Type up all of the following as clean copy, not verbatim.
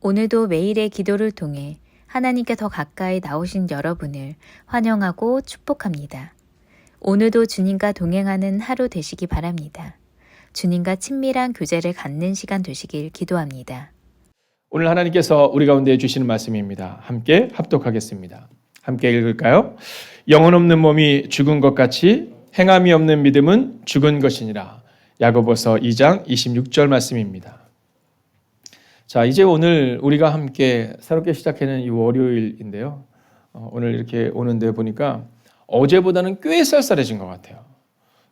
오늘도 매일의 기도를 통해 하나님께 더 가까이 나오신 여러분을 환영하고 축복합니다. 오늘도 주님과 동행하는 하루 되시기 바랍니다. 주님과 친밀한 교제를 갖는 시간 되시길 기도합니다. 오늘 하나님께서 우리 가운데 주시는 말씀입니다. 함께 합독하겠습니다. 함께 읽을까요? 영혼 없는 몸이 죽은 것 같이 행함이 없는 믿음은 죽은 것이니라. 야고보서 2장 26절 말씀입니다. 자, 이제 오늘 우리가 함께 새롭게 시작하는 이 월요일인데요. 오늘 이렇게 오는데 보니까 어제보다는 꽤 쌀쌀해진 것 같아요.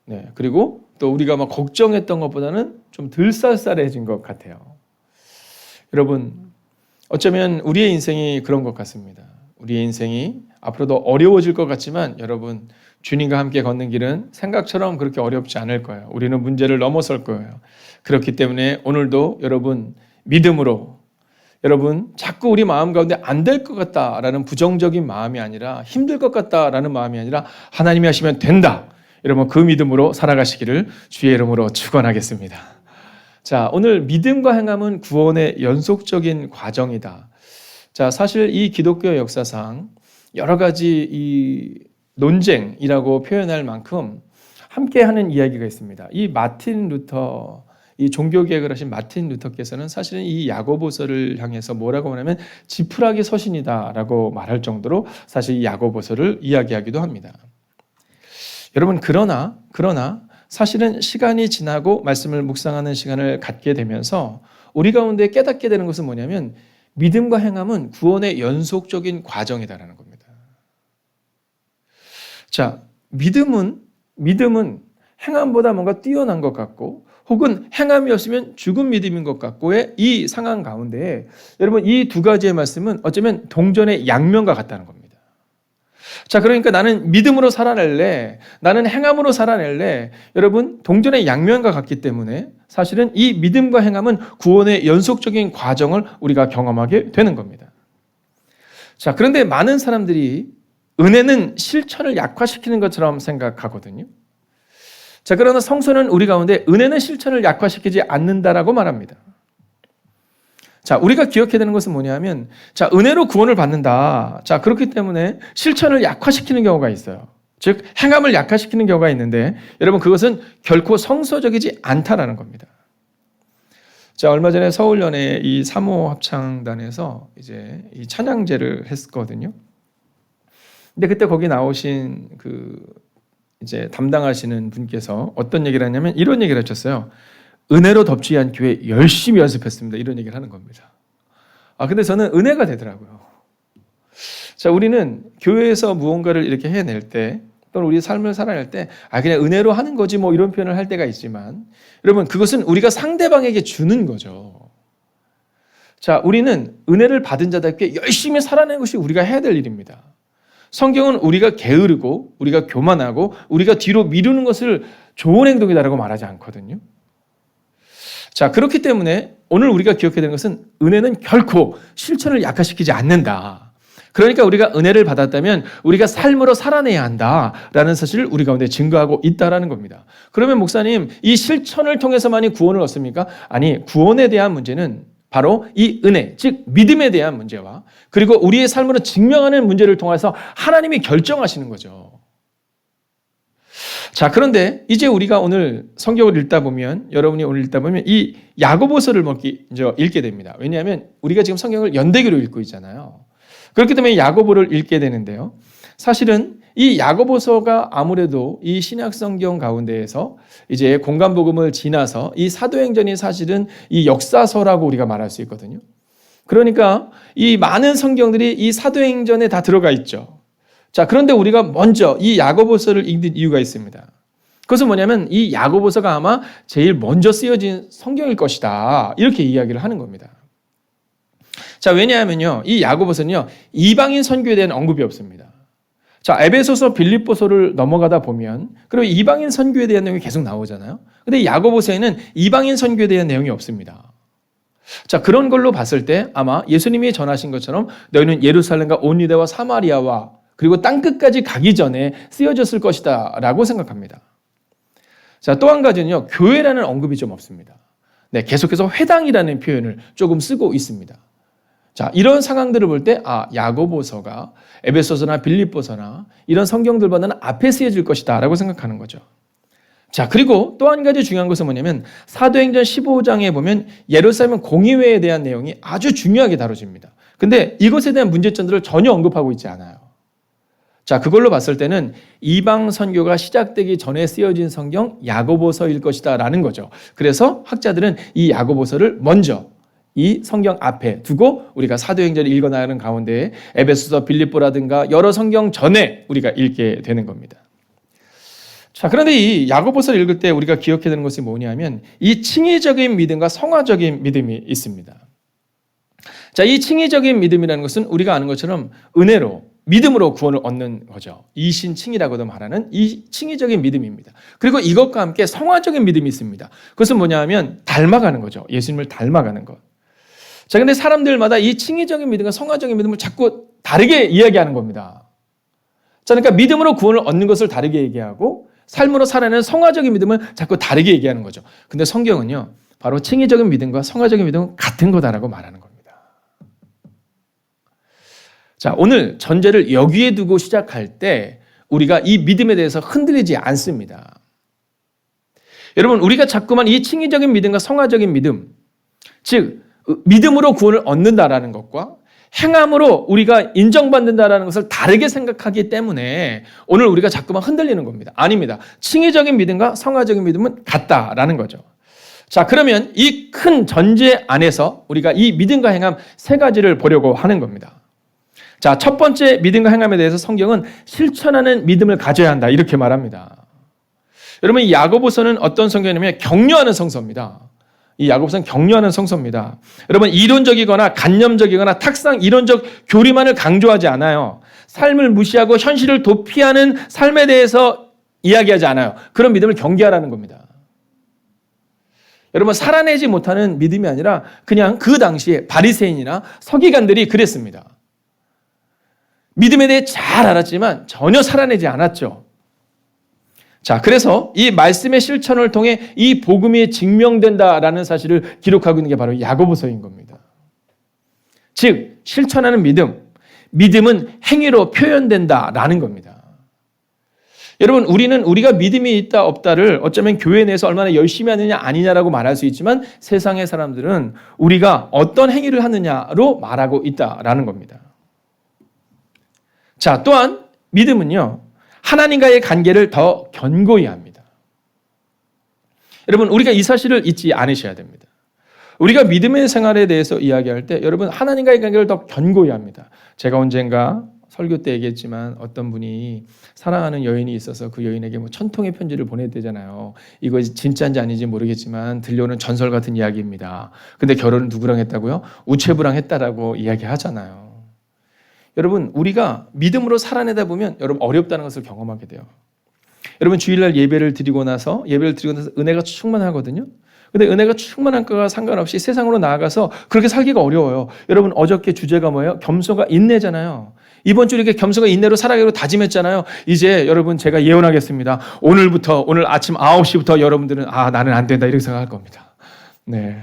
네, 그리고 또 우리가 막 걱정했던 것보다는 좀 덜 쌀쌀해진 것 같아요. 여러분, 어쩌면 우리의 인생이 그런 것 같습니다. 우리의 인생이 앞으로도 어려워질 것 같지만 여러분, 주님과 함께 걷는 길은 생각처럼 그렇게 어렵지 않을 거예요. 우리는 문제를 넘어설 거예요. 그렇기 때문에 오늘도 여러분 믿음으로 여러분 자꾸 우리 마음 가운데 안 될 것 같다라는 부정적인 마음이 아니라 힘들 것 같다라는 마음이 아니라 하나님이 하시면 된다. 여러분 그 믿음으로 살아가시기를 주의 이름으로 축원하겠습니다. 자, 오늘 믿음과 행함은 구원의 연속적인 과정이다. 자, 사실 이 기독교 역사상 여러 가지 이 논쟁이라고 표현할 만큼 함께하는 이야기가 있습니다. 이 마틴 루터, 이 종교개혁을 하신 마틴 루터께서는 사실은 이 야고보서를 향해서 뭐라고 하냐면 지푸라기 서신이다라고 말할 정도로 사실 이 야고보서를 이야기하기도 합니다. 여러분 그러나 사실은 시간이 지나고 말씀을 묵상하는 시간을 갖게 되면서 우리 가운데 깨닫게 되는 것은 뭐냐면 믿음과 행함은 구원의 연속적인 과정이다라는 겁니다. 자, 믿음은 행함보다 뭔가 뛰어난 것 같고 혹은 행함이 없으면 죽은 믿음인 것 같고의 이 상황 가운데 여러분 이 두 가지의 말씀은 어쩌면 동전의 양면과 같다는 겁니다. 자, 그러니까 나는 믿음으로 살아낼래, 나는 행함으로 살아낼래. 여러분 동전의 양면과 같기 때문에 사실은 이 믿음과 행함은 구원의 연속적인 과정을 우리가 경험하게 되는 겁니다. 자, 그런데 많은 사람들이 은혜는 실천을 약화시키는 것처럼 생각하거든요. 자, 그러나 성서는 우리 가운데 은혜는 실천을 약화시키지 않는다라고 말합니다. 자, 우리가 기억해야 되는 것은 뭐냐면, 자, 은혜로 구원을 받는다. 자, 그렇기 때문에 실천을 약화시키는 경우가 있어요. 즉, 행함을 약화시키는 경우가 있는데, 여러분, 그것은 결코 성서적이지 않다라는 겁니다. 자, 얼마 전에 서울연의 이 3호 합창단에서 이제 이 찬양제를 했거든요. 근데 그때 거기 나오신 이제 담당하시는 분께서 어떤 얘기를 하냐면 이런 얘기를 하셨어요. 은혜로 덮지 않기 위해 열심히 연습했습니다. 이런 얘기를 하는 겁니다. 근데 저는 은혜가 되더라고요. 자, 우리는 교회에서 무언가를 이렇게 해낼 때 또는 우리 삶을 살아낼 때 그냥 은혜로 하는 거지 뭐 이런 표현을 할 때가 있지만 여러분 그것은 우리가 상대방에게 주는 거죠. 자, 우리는 은혜를 받은 자답게 열심히 살아내는 것이 우리가 해야 될 일입니다. 성경은 우리가 게으르고 우리가 교만하고 우리가 뒤로 미루는 것을 좋은 행동이다라고 말하지 않거든요. 자, 그렇기 때문에 오늘 우리가 기억해야 되는 것은 은혜는 결코 실천을 약화시키지 않는다. 그러니까 우리가 은혜를 받았다면 우리가 삶으로 살아내야 한다라는 사실을 우리 가운데 증거하고 있다라는 겁니다. 그러면 목사님, 이 실천을 통해서만이 구원을 얻습니까? 아니, 구원에 대한 문제는 바로 이 은혜, 즉 믿음에 대한 문제와 그리고 우리의 삶으로 증명하는 문제를 통해서 하나님이 결정하시는 거죠. 자, 그런데 이제 우리가 오늘 성경을 읽다 보면 여러분이 오늘 읽다 보면 이 야고보서를 이제 읽게 됩니다. 왜냐하면 우리가 지금 성경을 연대기로 읽고 있잖아요. 그렇기 때문에 야고보를 읽게 되는데요. 사실은 이 야고보서가 아무래도 이 신약 성경 가운데에서 이제 공간복음을 지나서 이 사도행전이 사실은 이 역사서라고 우리가 말할 수 있거든요. 그러니까 이 많은 성경들이 이 사도행전에 다 들어가 있죠. 자, 그런데 우리가 먼저 이 야고보서를 읽는 이유가 있습니다. 그것은 뭐냐면 이 야고보서가 아마 제일 먼저 쓰여진 성경일 것이다. 이렇게 이야기를 하는 겁니다. 자, 왜냐하면요, 이 야고보서는요, 이방인 선교에 대한 언급이 없습니다. 자, 에베소서, 빌립보서를 넘어가다 보면, 그리고 이방인 선교에 대한 내용이 계속 나오잖아요. 근데 야고보서에는 이방인 선교에 대한 내용이 없습니다. 자, 그런 걸로 봤을 때 아마 예수님이 전하신 것처럼 너희는 예루살렘과 온 유대와 사마리아와 그리고 땅끝까지 가기 전에 쓰여졌을 것이다 라고 생각합니다. 자, 또 한 가지는요, 교회라는 언급이 좀 없습니다. 네, 계속해서 회당이라는 표현을 조금 쓰고 있습니다. 자, 이런 상황들을 볼 때, 야고보서가 에베소서나 빌립보서나 이런 성경들보다는 앞에 쓰여질 것이다 라고 생각하는 거죠. 자, 그리고 또 한 가지 중요한 것은 뭐냐면 사도행전 15장에 보면 예루살렘 공의회에 대한 내용이 아주 중요하게 다뤄집니다. 근데 이것에 대한 문제점들을 전혀 언급하고 있지 않아요. 자, 그걸로 봤을 때는 이방 선교가 시작되기 전에 쓰여진 성경 야고보서일 것이다 라는 거죠. 그래서 학자들은 이 야고보서를 먼저 이 성경 앞에 두고 우리가 사도행전을 읽어나가는 가운데 에베소서, 빌립보라든가 여러 성경 전에 우리가 읽게 되는 겁니다. 자, 그런데 이 야고보서를 읽을 때 우리가 기억해야 되는 것이 뭐냐면 이 칭의적인 믿음과 성화적인 믿음이 있습니다. 자, 이 칭의적인 믿음이라는 것은 우리가 아는 것처럼 은혜로 믿음으로 구원을 얻는 거죠. 이신칭이라고도 말하는 이 칭의적인 믿음입니다. 그리고 이것과 함께 성화적인 믿음이 있습니다. 그것은 뭐냐면 닮아가는 거죠. 예수님을 닮아가는 것. 자, 근데 사람들마다 이 칭의적인 믿음과 성화적인 믿음을 자꾸 다르게 이야기하는 겁니다. 자, 그러니까 믿음으로 구원을 얻는 것을 다르게 얘기하고 삶으로 살아내는 성화적인 믿음을 자꾸 다르게 얘기하는 거죠. 근데 성경은요, 바로 칭의적인 믿음과 성화적인 믿음은 같은 거다라고 말하는 겁니다. 자, 오늘 전제를 여기에 두고 시작할 때 우리가 이 믿음에 대해서 흔들리지 않습니다. 여러분, 우리가 자꾸만 이 칭의적인 믿음과 성화적인 믿음, 즉 믿음으로 구원을 얻는다라는 것과 행함으로 우리가 인정받는다라는 것을 다르게 생각하기 때문에 오늘 우리가 자꾸만 흔들리는 겁니다. 아닙니다. 칭의적인 믿음과 성화적인 믿음은 같다라는 거죠. 자, 그러면 이 큰 전제 안에서 우리가 이 믿음과 행함 세 가지를 보려고 하는 겁니다. 자, 첫 번째 믿음과 행함에 대해서 성경은 실천하는 믿음을 가져야 한다 이렇게 말합니다. 여러분, 이 야고보서는 어떤 성경이냐면 격려하는 성서입니다. 이 야고보서는 격려하는 성서입니다. 여러분, 이론적이거나 간념적이거나 탁상 이론적 교리만을 강조하지 않아요. 삶을 무시하고 현실을 도피하는 삶에 대해서 이야기하지 않아요. 그런 믿음을 경계하라는 겁니다. 여러분, 살아내지 못하는 믿음이 아니라 그냥 그 당시에 바리새인이나 서기관들이 그랬습니다. 믿음에 대해 잘 알았지만 전혀 살아내지 않았죠. 자, 그래서 이 말씀의 실천을 통해 이 복음이 증명된다라는 사실을 기록하고 있는 게 바로 야고보서인 겁니다. 즉, 실천하는 믿음, 믿음은 행위로 표현된다라는 겁니다. 여러분, 우리가 믿음이 있다 없다를 어쩌면 교회 내에서 얼마나 열심히 하느냐 아니냐라고 말할 수 있지만 세상의 사람들은 우리가 어떤 행위를 하느냐로 말하고 있다라는 겁니다. 자, 또한 믿음은요, 하나님과의 관계를 더 견고히 합니다. 여러분, 우리가 이 사실을 잊지 않으셔야 됩니다. 우리가 믿음의 생활에 대해서 이야기할 때 여러분, 하나님과의 관계를 더 견고히 합니다. 제가 언젠가 설교 때 얘기했지만 어떤 분이 사랑하는 여인이 있어서 그 여인에게 1000통의 편지를 보냈대잖아요. 이거 진짜인지 아닌지 모르겠지만 들려오는 전설 같은 이야기입니다. 근데 결혼은 누구랑 했다고요? 우체부랑 했다라고 이야기하잖아요. 여러분, 우리가 믿음으로 살아내다 보면 여러분 어렵다는 것을 경험하게 돼요. 여러분, 주일날 예배를 드리고 나서 은혜가 충만하거든요. 근데 은혜가 충만한 거와 상관없이 세상으로 나아가서 그렇게 살기가 어려워요. 여러분, 어저께 주제가 뭐예요? 겸손과 인내잖아요. 이번 주 이렇게 겸손과 인내로 살아가기로 다짐했잖아요. 이제 여러분, 제가 예언하겠습니다. 오늘 아침 9시부터 여러분들은 나는 안 된다 이렇게 생각할 겁니다. 네,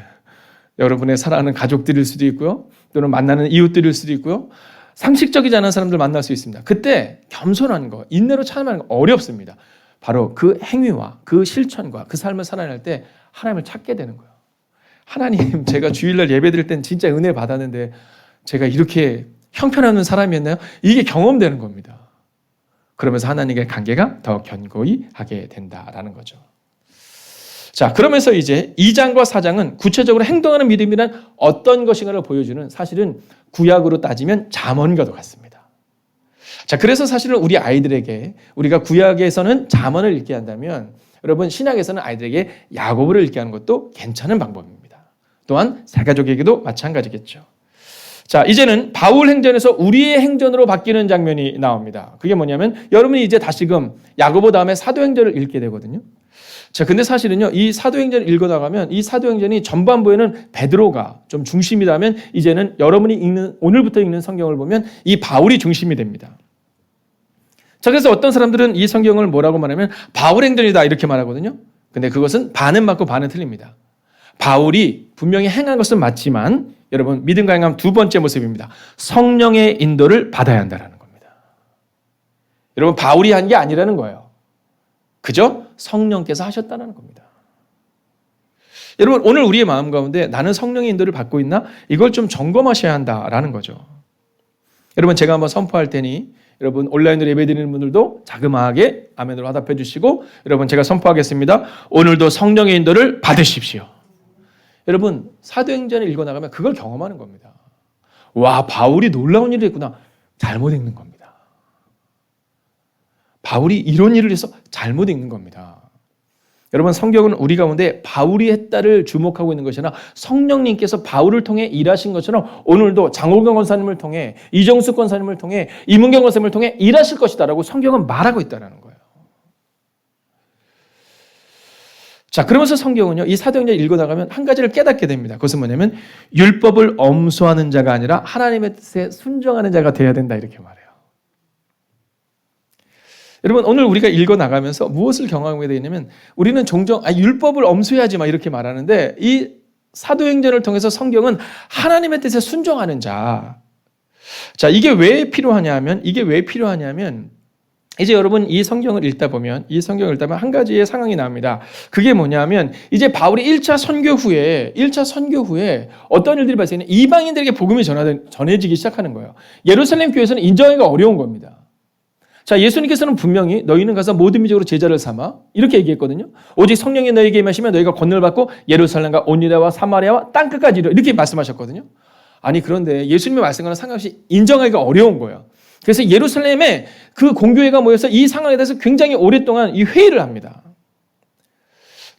여러분의 사랑하는 가족들일 수도 있고요. 또는 만나는 이웃들일 수도 있고요. 상식적이지 않은 사람들 만날 수 있습니다. 그때 겸손한 거, 인내로 참아하는 거 어렵습니다. 바로 그 행위와 그 실천과 그 삶을 살아낼 때 하나님을 찾게 되는 거예요. 하나님, 제가 주일날 예배 드릴 땐 진짜 은혜 받았는데 제가 이렇게 형편없는 사람이었나요? 이게 경험되는 겁니다. 그러면서 하나님과의 관계가 더 견고히 하게 된다라는 거죠. 자, 그러면서 이제 2장과 4장은 구체적으로 행동하는 믿음이란 어떤 것인가를 보여주는, 사실은 구약으로 따지면 잠언과도 같습니다. 자, 그래서 사실은 우리 아이들에게 우리가 구약에서는 잠언을 읽게 한다면 여러분, 신약에서는 아이들에게 야고보를 읽게 하는 것도 괜찮은 방법입니다. 또한 새가족에게도 마찬가지겠죠. 자, 이제는 바울 행전에서 우리의 행전으로 바뀌는 장면이 나옵니다. 그게 뭐냐면 여러분이 이제 다시금 야고보 다음에 사도행전을 읽게 되거든요. 자, 근데 사실은요, 이 사도행전을 읽어나가면 이 사도행전이 전반부에는 베드로가 좀 중심이라면 이제는 여러분이 오늘부터 읽는 성경을 보면 이 바울이 중심이 됩니다. 자, 그래서 어떤 사람들은 이 성경을 뭐라고 말하면 바울 행전이다 이렇게 말하거든요. 근데 그것은 반은 맞고 반은 틀립니다. 바울이 분명히 행한 것은 맞지만 여러분 믿음과 행함 두 번째 모습입니다. 성령의 인도를 받아야 한다는 겁니다. 여러분 바울이 한 게 아니라는 거예요. 그죠? 성령께서 하셨다는 겁니다. 여러분 오늘 우리의 마음 가운데 나는 성령의 인도를 받고 있나? 이걸 좀 점검하셔야 한다라는 거죠. 여러분 제가 한번 선포할 테니 여러분 온라인으로 예배드리는 분들도 자그마하게 아멘으로 화답해 주시고 여러분 제가 선포하겠습니다. 오늘도 성령의 인도를 받으십시오. 여러분 사도행전을 읽어나가면 그걸 경험하는 겁니다. 와 바울이 놀라운 일을 했구나. 잘못 읽는 겁니다. 바울이 이런 일을 해서 잘못 읽는 겁니다. 여러분 성경은 우리 가운데 바울이 했다를 주목하고 있는 것이 아니라 성령님께서 바울을 통해 일하신 것처럼 오늘도 장호경 권사님을 통해 이정숙 권사님을 통해 이문경 권사님을 통해 일하실 것이다라고 성경은 말하고 있다는 거예요. 자 그러면서 성경은요 이 사도행전 읽어나가면 한 가지를 깨닫게 됩니다. 그것은 뭐냐면 율법을 엄수하는 자가 아니라 하나님의 뜻에 순종하는 자가 돼야 된다 이렇게 말해요. 여러분 오늘 우리가 읽어나가면서 무엇을 경험하게 되냐면 우리는 종종 율법을 엄수해야지 막 이렇게 말하는데 이 사도행전을 통해서 성경은 하나님의 뜻에 순종하는 자. 자 이게 왜 필요하냐면 이제 여러분 이 성경을 읽다 보면 한 가지의 상황이 나옵니다. 그게 뭐냐면 이제 바울이 1차 선교 후에 어떤 일들이 발생했냐 이방인들에게 복음이 전해지기 시작하는 거예요. 예루살렘 교회에서는 인정하기가 어려운 겁니다. 자, 예수님께서는 분명히 너희는 가서 모든 민족으로 제자를 삼아 이렇게 얘기했거든요. 오직 성령이 너희에게 임하시면 너희가 권능을 받고 예루살렘과 온 유다와 사마리아와 땅끝까지 이렇게 말씀하셨거든요. 아니 그런데 예수님의 말씀과는 상관없이 인정하기가 어려운 거예요. 그래서 예루살렘에 그 공교회가 모여서 이 상황에 대해서 굉장히 오랫동안 이 회의를 합니다.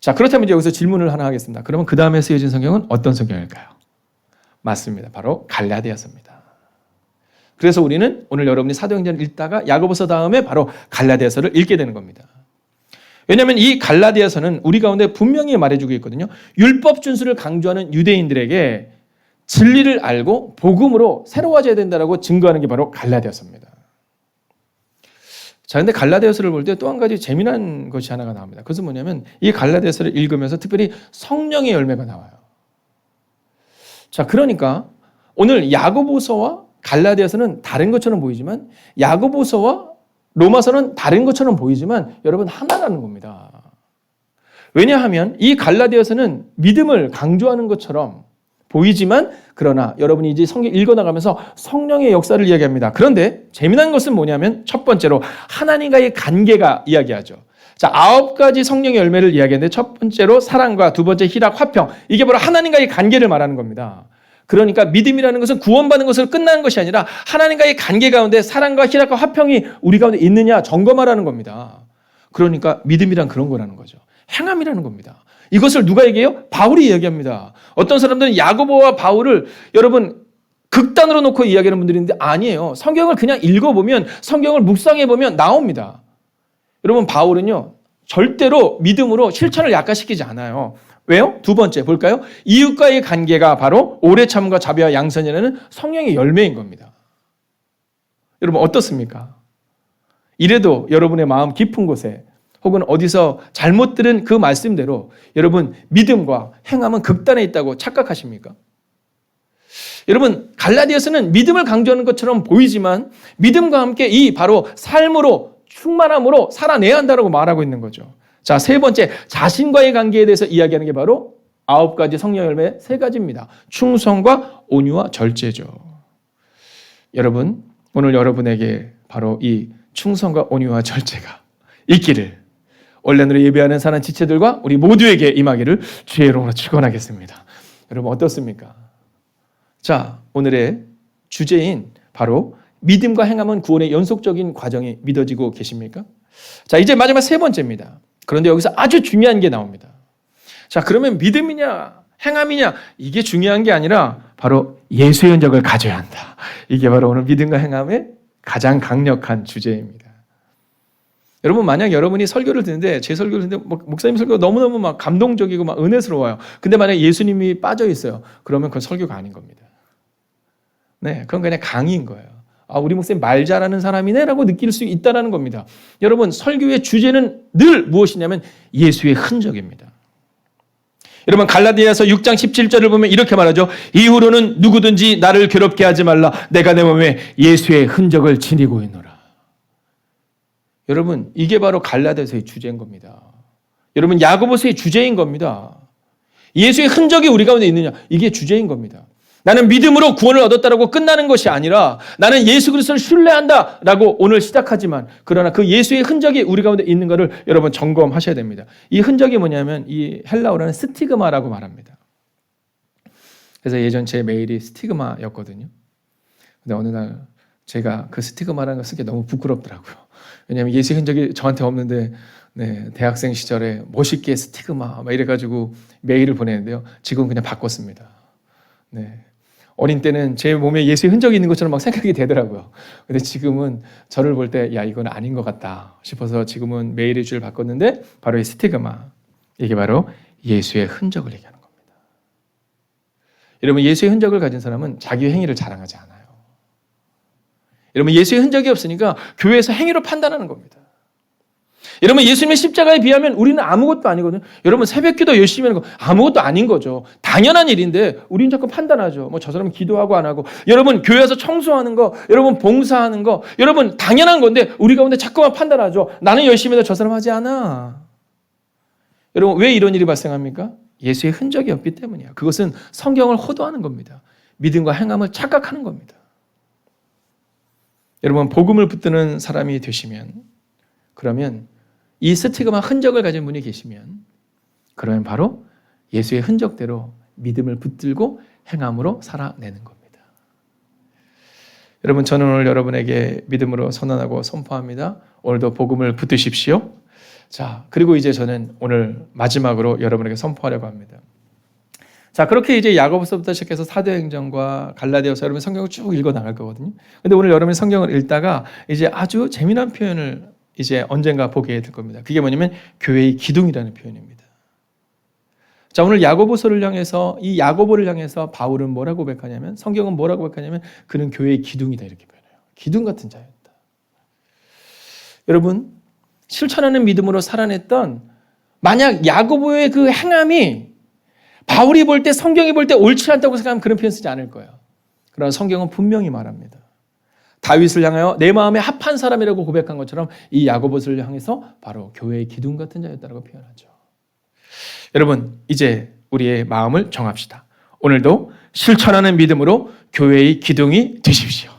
자, 그렇다면 이제 여기서 질문을 하나 하겠습니다. 그러면 그 다음에 쓰여진 성경은 어떤 성경일까요? 맞습니다. 바로 갈라디아서입니다. 그래서 우리는 오늘 여러분이 사도행전을 읽다가 야고보서 다음에 바로 갈라디아서를 읽게 되는 겁니다. 왜냐하면 이 갈라디아서는 우리 가운데 분명히 말해주고 있거든요. 율법 준수를 강조하는 유대인들에게 진리를 알고 복음으로 새로워져야 된다라고 증거하는 게 바로 갈라디아서입니다. 자, 근데 갈라디아서를 볼 때 또 한 가지 재미난 것이 하나가 나옵니다. 그것은 뭐냐면 이 갈라디아서를 읽으면서 특별히 성령의 열매가 나와요. 자, 그러니까 오늘 야고보서와 갈라디아서는 다른 것처럼 보이지만 야고보서와 로마서는 다른 것처럼 보이지만 여러분 하나라는 겁니다. 왜냐하면 이 갈라디아서는 믿음을 강조하는 것처럼 보이지만 그러나 여러분이 이제 성경 읽어나가면서 성령의 역사를 이야기합니다. 그런데 재미난 것은 뭐냐면 첫 번째로 하나님과의 관계가 이야기하죠. 자, 9가지 성령의 열매를 이야기하는데 첫 번째로 사랑과 두 번째 희락, 화평 이게 바로 하나님과의 관계를 말하는 겁니다. 그러니까 믿음이라는 것은 구원받는 것으로 끝나는 것이 아니라 하나님과의 관계 가운데 사랑과 희락과 화평이 우리 가운데 있느냐 점검하라는 겁니다. 그러니까 믿음이란 그런 거라는 거죠. 행함이라는 겁니다. 이것을 누가 얘기해요? 바울이 이야기합니다. 어떤 사람들은 야고보와 바울을 여러분 극단으로 놓고 이야기하는 분들이 있는데 아니에요. 성경을 그냥 읽어보면 성경을 묵상해보면 나옵니다. 여러분 바울은요 절대로 믿음으로 실천을 약화시키지 않아요. 왜요? 두 번째 볼까요? 이웃과의 관계가 바로 오래 참음과 자비와 양선이라는 성령의 열매인 겁니다. 여러분 어떻습니까? 이래도 여러분의 마음 깊은 곳에 혹은 어디서 잘못 들은 그 말씀대로 여러분 믿음과 행함은 극단에 있다고 착각하십니까? 여러분 갈라디아서는 믿음을 강조하는 것처럼 보이지만 믿음과 함께 이 바로 삶으로 충만함으로 살아내야 한다고 말하고 있는 거죠. 자, 세 번째, 자신과의 관계에 대해서 이야기하는 게 바로 9가지 성령 열매 3가지입니다. 충성과 온유와 절제죠. 여러분, 오늘 여러분에게 바로 이 충성과 온유와 절제가 있기를 온라인으로 예배하는 사는 지체들과 우리 모두에게 임하기를 주의 이름으로 축원하겠습니다. 여러분 어떻습니까? 자, 오늘의 주제인 바로 믿음과 행함은 구원의 연속적인 과정이 믿어지고 계십니까? 자, 이제 마지막 세 번째입니다. 그런데 여기서 아주 중요한 게 나옵니다. 자, 그러면 믿음이냐, 행함이냐, 이게 중요한 게 아니라 바로 예수의 흔적을 가져야 한다. 이게 바로 오늘 믿음과 행함의 가장 강력한 주제입니다. 여러분, 만약 여러분이 설교를 듣는데, 제 설교를 듣는데, 목사님 설교가 너무너무 막 감동적이고 막 은혜스러워요. 근데 만약 예수님이 빠져 있어요. 그러면 그건 설교가 아닌 겁니다. 네, 그건 그냥 강의인 거예요. 아, 우리 목사님 말 잘하는 사람이네 라고 느낄 수 있다는 겁니다. 여러분 설교의 주제는 늘 무엇이냐면 예수의 흔적입니다. 여러분 갈라디아서 6장 17절을 보면 이렇게 말하죠. 이후로는 누구든지 나를 괴롭게 하지 말라. 내가 내 몸에 예수의 흔적을 지니고 있노라. 여러분 이게 바로 갈라디아서의 주제인 겁니다. 여러분 야고보서의 주제인 겁니다. 예수의 흔적이 우리 가운데 있느냐, 이게 주제인 겁니다. 나는 믿음으로 구원을 얻었다라고 끝나는 것이 아니라 나는 예수 그리스도를 신뢰한다라고 오늘 시작하지만 그러나 그 예수의 흔적이 우리 가운데 있는 것을 여러분 점검하셔야 됩니다. 이 흔적이 뭐냐면 이 헬라어로는 스티그마라고 말합니다. 그래서 예전 제 메일이 스티그마였거든요. 근데 어느 날 제가 그 스티그마라는 걸 쓰기 너무 부끄럽더라고요. 왜냐하면 예수의 흔적이 저한테 없는데 대학생 시절에 멋있게 스티그마 막 이래가지고 메일을 보내는데요. 지금 그냥 바꿨습니다. 어린 때는 제 몸에 예수의 흔적이 있는 것처럼 막 생각이 되더라고요. 근데 지금은 저를 볼 때 야 이건 아닌 것 같다 싶어서 지금은 메일의 줄을 바꿨는데 바로 이 스티그마, 이게 바로 예수의 흔적을 얘기하는 겁니다. 여러분 예수의 흔적을 가진 사람은 자기 행위를 자랑하지 않아요. 여러분 예수의 흔적이 없으니까 교회에서 행위로 판단하는 겁니다. 여러분 예수님의 십자가에 비하면 우리는 아무것도 아니거든요. 여러분 새벽기도 열심히 하는 거 아무것도 아닌 거죠. 당연한 일인데 우리는 자꾸 판단하죠. 뭐 저 사람은 기도하고 안 하고. 여러분 교회 와서 청소하는 거, 여러분 봉사하는 거, 여러분 당연한 건데 우리 가운데 자꾸만 판단하죠. 나는 열심히 해도 저 사람 하지 않아. 여러분 왜 이런 일이 발생합니까? 예수의 흔적이 없기 때문이야. 그것은 성경을 호도하는 겁니다. 믿음과 행함을 착각하는 겁니다. 여러분 복음을 붙드는 사람이 되시면, 그러면 이 스티그마 흔적을 가진 분이 계시면 그러면 바로 예수의 흔적대로 믿음을 붙들고 행함으로 살아내는 겁니다. 여러분 저는 오늘 여러분에게 믿음으로 선언하고 선포합니다. 오늘도 복음을 붙드십시오. 자, 그리고 이제 저는 오늘 마지막으로 여러분에게 선포하려고 합니다. 자, 그렇게 이제 야고보서부터 시작해서 사도행전과 갈라디아서 여러분 성경을 쭉 읽어 나갈 거거든요. 근데 오늘 여러분이 성경을 읽다가 이제 아주 재미난 표현을 이제 언젠가 보게 될 겁니다. 그게 뭐냐면 교회의 기둥이라는 표현입니다. 자, 오늘 야고보서를 향해서, 이 야고보를 향해서 바울은 뭐라고 고백하냐면, 성경은 뭐라고 고백하냐면 그는 교회의 기둥이다 이렇게 표현해요. 기둥 같은 자였다. 여러분 실천하는 믿음으로 살아냈던, 만약 야고보의 그 행함이 바울이 볼 때, 성경이 볼 때 옳지 않다고 생각하면 그런 표현 쓰지 않을 거예요. 그러나 성경은 분명히 말합니다. 다윗을 향하여 내 마음에 합한 사람이라고 고백한 것처럼 이 야고보서를 향해서 바로 교회의 기둥 같은 자였다고 표현하죠. 여러분 이제 우리의 마음을 정합시다. 오늘도 실천하는 믿음으로 교회의 기둥이 되십시오.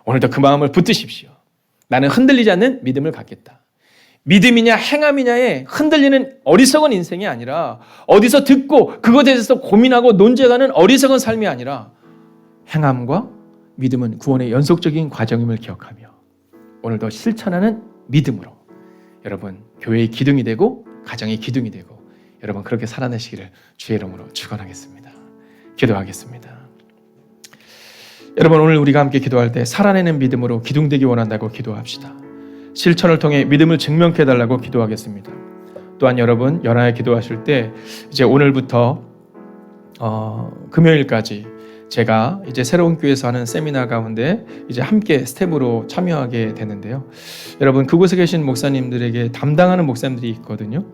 오늘도 그 마음을 붙드십시오. 나는 흔들리지 않는 믿음을 갖겠다. 믿음이냐 행함이냐에 흔들리는 어리석은 인생이 아니라, 어디서 듣고 그것에 대해서 고민하고 논쟁하는 어리석은 삶이 아니라, 행함과 믿음은 구원의 연속적인 과정임을 기억하며 오늘도 실천하는 믿음으로 여러분 교회의 기둥이 되고 가정의 기둥이 되고 여러분 그렇게 살아내시기를 주의 이름으로 축원하겠습니다. 기도하겠습니다. 여러분 오늘 우리가 함께 기도할 때 살아내는 믿음으로 기둥되기 원한다고 기도합시다. 실천을 통해 믿음을 증명해 달라고 기도하겠습니다. 또한 여러분 연하에 기도하실 때 이제 오늘부터 금요일까지 제가 이제 새로운 교회에서 하는 세미나 가운데 이제 함께 스텝으로 참여하게 되는데요. 여러분 그곳에 계신 목사님들에게 담당하는 목사님들이 있거든요.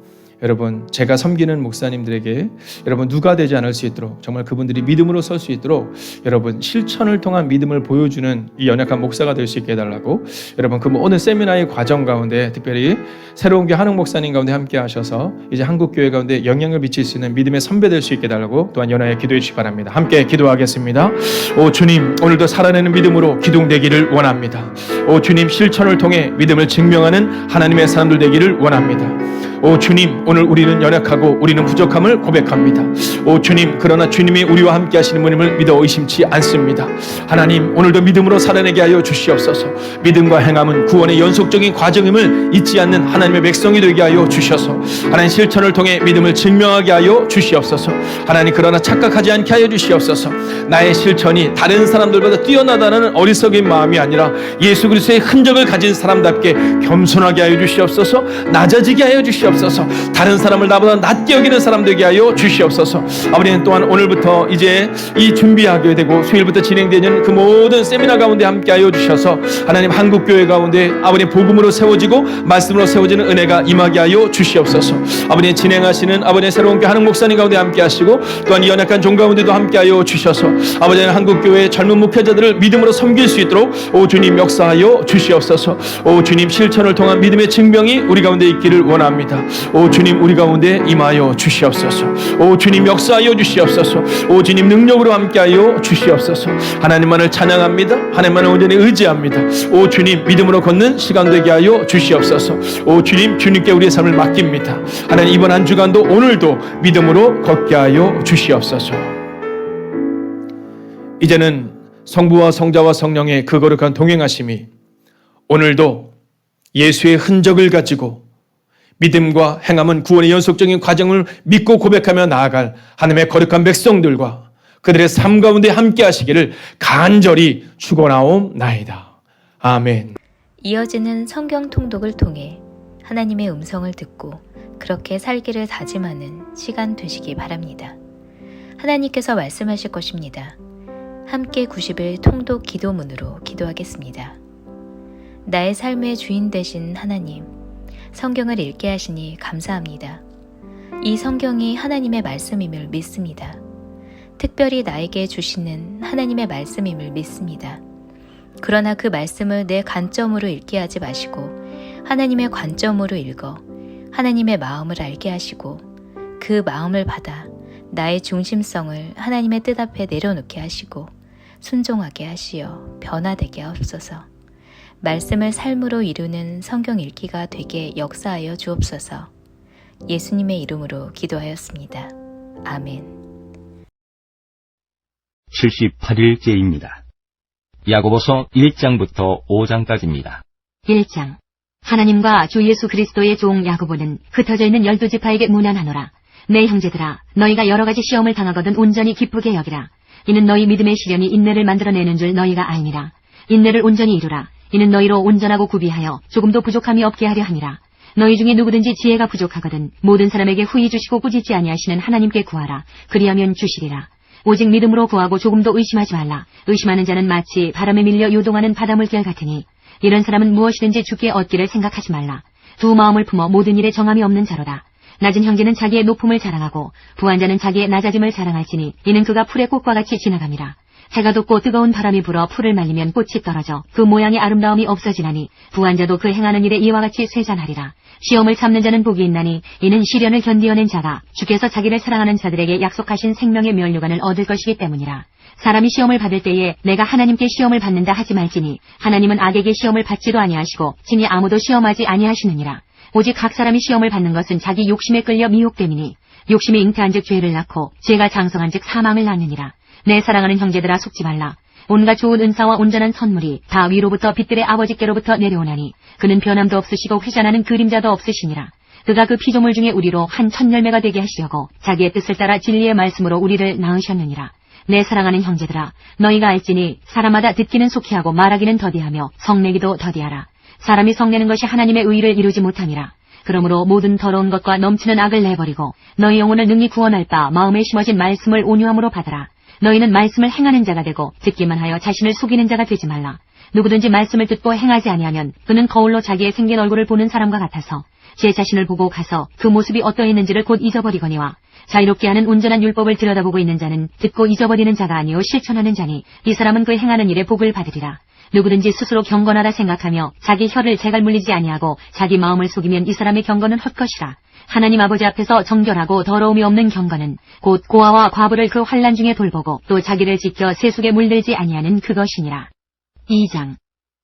여러분 제가 섬기는 목사님들에게 여러분 누가 되지 않을 수 있도록, 정말 그분들이 믿음으로 설 수 있도록 여러분 실천을 통한 믿음을 보여주는 이 연약한 목사가 될 수 있게 해달라고, 여러분 그 오늘 세미나의 과정 가운데 특별히 새로운 교회 한웅 목사님 가운데 함께 하셔서 이제 한국 교회 가운데 영향을 미칠 수 있는 믿음의 선배 될 수 있게 해달라고 또한 연하에 기도해 주시기 바랍니다. 함께 기도하겠습니다. 오 주님, 오늘도 살아내는 믿음으로 기둥되기를 원합니다. 오 주님, 실천을 통해 믿음을 증명하는 하나님의 사람들 되기를 원합니다. 오 주님, 오늘 우리는 연약하고 우리는 부족함을 고백합니다. 오 주님, 그러나 주님이 우리와 함께 하시는 분임을 믿어 의심치 않습니다. 하나님, 오늘도 믿음으로 살아내게 하여 주시옵소서. 믿음과 행함은 구원의 연속적인 과정임을 잊지 않는 하나님의 백성이 되게 하여 주셔서 하나님 실천을 통해 믿음을 증명하게 하여 주시옵소서. 하나님, 그러나 착각하지 않게 하여 주시옵소서. 나의 실천이 다른 사람들보다 뛰어나다는 어리석인 마음이 아니라 예수 그리스도의 흔적을 가진 사람답게 겸손하게 하여 주시옵소서. 낮아지게 하여 주시옵소서. 주시옵소서. 다른 사람을 나보다 낮게 여기는 사람 되게 하여 주시옵소서. 아버지는 또한 오늘부터 이제 이 준비하게 되고 수요일부터 진행되는 그 모든 세미나 가운데 함께하여 주셔서 하나님 한국교회 가운데 아버지 복음으로 세워지고 말씀으로 세워지는 은혜가 임하게 하여 주시옵소서. 아버지 진행하시는 아버지 새로운 교회 한흥 목사님 가운데 함께하시고 또한 이 연약한 종 가운데도 함께하여 주셔서 아버지 한국교회 젊은 목회자들을 믿음으로 섬길 수 있도록 오 주님 역사하여 주시옵소서. 오 주님 실천을 통한 믿음의 증명이 우리 가운데 있기를 원합니다. 오 주님 우리 가운데 임하여 주시옵소서. 오 주님 역사하여 주시옵소서. 오 주님 능력으로 함께하여 주시옵소서. 하나님만을 찬양합니다. 하나님만을 온전히 의지합니다. 오 주님 믿음으로 걷는 시간 되게 하여 주시옵소서. 오 주님 주님께 우리의 삶을 맡깁니다. 하나님 이번 한 주간도 오늘도 믿음으로 걷게 하여 주시옵소서. 이제는 성부와 성자와 성령의 그 거룩한 동행하심이 오늘도 예수의 흔적을 가지고 믿음과 행함은 구원의 연속적인 과정을 믿고 고백하며 나아갈 하나님의 거룩한 백성들과 그들의 삶 가운데 함께 하시기를 간절히 축원하옵나이다. 아멘. 이어지는 성경 통독을 통해 하나님의 음성을 듣고 그렇게 살기를 다짐하는 시간 되시기 바랍니다. 하나님께서 말씀하실 것입니다. 함께 90일 통독 기도문으로 기도하겠습니다. 나의 삶의 주인 되신 하나님, 성경을 읽게 하시니 감사합니다. 이 성경이 하나님의 말씀임을 믿습니다. 특별히 나에게 주시는 하나님의 말씀임을 믿습니다. 그러나 그 말씀을 내 관점으로 읽게 하지 마시고 하나님의 관점으로 읽어 하나님의 마음을 알게 하시고 그 마음을 받아 나의 중심성을 하나님의 뜻 앞에 내려놓게 하시고 순종하게 하시어 변화되게 하옵소서. 말씀을 삶으로 이루는 성경 읽기가 되게 역사하여 주옵소서. 예수님의 이름으로 기도하였습니다. 아멘. 78일째입니다. 야고보서 1장부터 5장까지입니다. 1장. 하나님과 주 예수 그리스도의 종 야고보는 흩어져 있는 12지파에게 문안하노라. 내 형제들아, 너희가 여러 가지 시험을 당하거든 온전히 기쁘게 여기라. 이는 너희 믿음의 시련이 인내를 만들어내는 줄 너희가 알니라. 인내를 온전히 이루라. 이는 너희로 온전하고 구비하여 조금도 부족함이 없게 하려 함이라. 너희 중에 누구든지 지혜가 부족하거든 모든 사람에게 후히 주시고 꾸짖지 아니하시는 하나님께 구하라. 그리하면 주시리라. 오직 믿음으로 구하고 조금도 의심하지 말라. 의심하는 자는 마치 바람에 밀려 요동하는 바닷물결 같으니 이런 사람은 무엇이든지 주께 얻기를 생각하지 말라. 두 마음을 품어 모든 일에 정함이 없는 자로다. 낮은 형제는 자기의 높음을 자랑하고 부한 자는 자기의 낮아짐을 자랑할지니 이는 그가 풀의 꽃과 같이 지나갑니다. 해가 돋고 뜨거운 바람이 불어 풀을 말리면 꽃이 떨어져 그 모양의 아름다움이 없어지나니 부한 자도 그 행하는 일에 이와 같이 쇠잔하리라. 시험을 참는 자는 복이 있나니 이는 시련을 견디어낸 자가 주께서 자기를 사랑하는 자들에게 약속하신 생명의 면류관을 얻을 것이기 때문이라. 사람이 시험을 받을 때에 내가 하나님께 시험을 받는다 하지 말지니 하나님은 악에게 시험을 받지도 아니하시고 친히 아무도 시험하지 아니하시느니라. 오직 각 사람이 시험을 받는 것은 자기 욕심에 끌려 미혹됨이니 욕심이 잉태한즉 죄를 낳고 죄가 장성한즉 사망을 낳느니라. 내 사랑하는 형제들아 속지 말라. 온갖 좋은 은사와 온전한 선물이 다 위로부터 빛들의 아버지께로부터 내려오나니 그는 변함도 없으시고 회전하는 그림자도 없으시니라. 그가 그 피조물 중에 우리로 한 천열매가 되게 하시려고 자기의 뜻을 따라 진리의 말씀으로 우리를 낳으셨느니라. 내 사랑하는 형제들아, 너희가 알지니 사람마다 듣기는 속히 하고 말하기는 더디하며 성내기도 더디하라. 사람이 성내는 것이 하나님의 의를 이루지 못함이라. 그러므로 모든 더러운 것과 넘치는 악을 내버리고 너희 영혼을 능히 구원할 바 마음에 심어진 말씀을 온유함으로 받아라. 너희는 말씀을 행하는 자가 되고 듣기만 하여 자신을 속이는 자가 되지 말라. 누구든지 말씀을 듣고 행하지 아니하면 그는 거울로 자기의 생긴 얼굴을 보는 사람과 같아서 제 자신을 보고 가서 그 모습이 어떠했는지를 곧 잊어버리거니와 자유롭게 하는 온전한 율법을 들여다보고 있는 자는 듣고 잊어버리는 자가 아니요 실천하는 자니 이 사람은 그 행하는 일에 복을 받으리라. 누구든지 스스로 경건하다 생각하며 자기 혀를 재갈 물리지 아니하고 자기 마음을 속이면 이 사람의 경건은 헛것이라. 하나님 아버지 앞에서 정결하고 더러움이 없는 경건은 곧 고아와 과부를 그 환난 중에 돌보고 또 자기를 지켜 세속에 물들지 아니하는 그것이니라. 2장.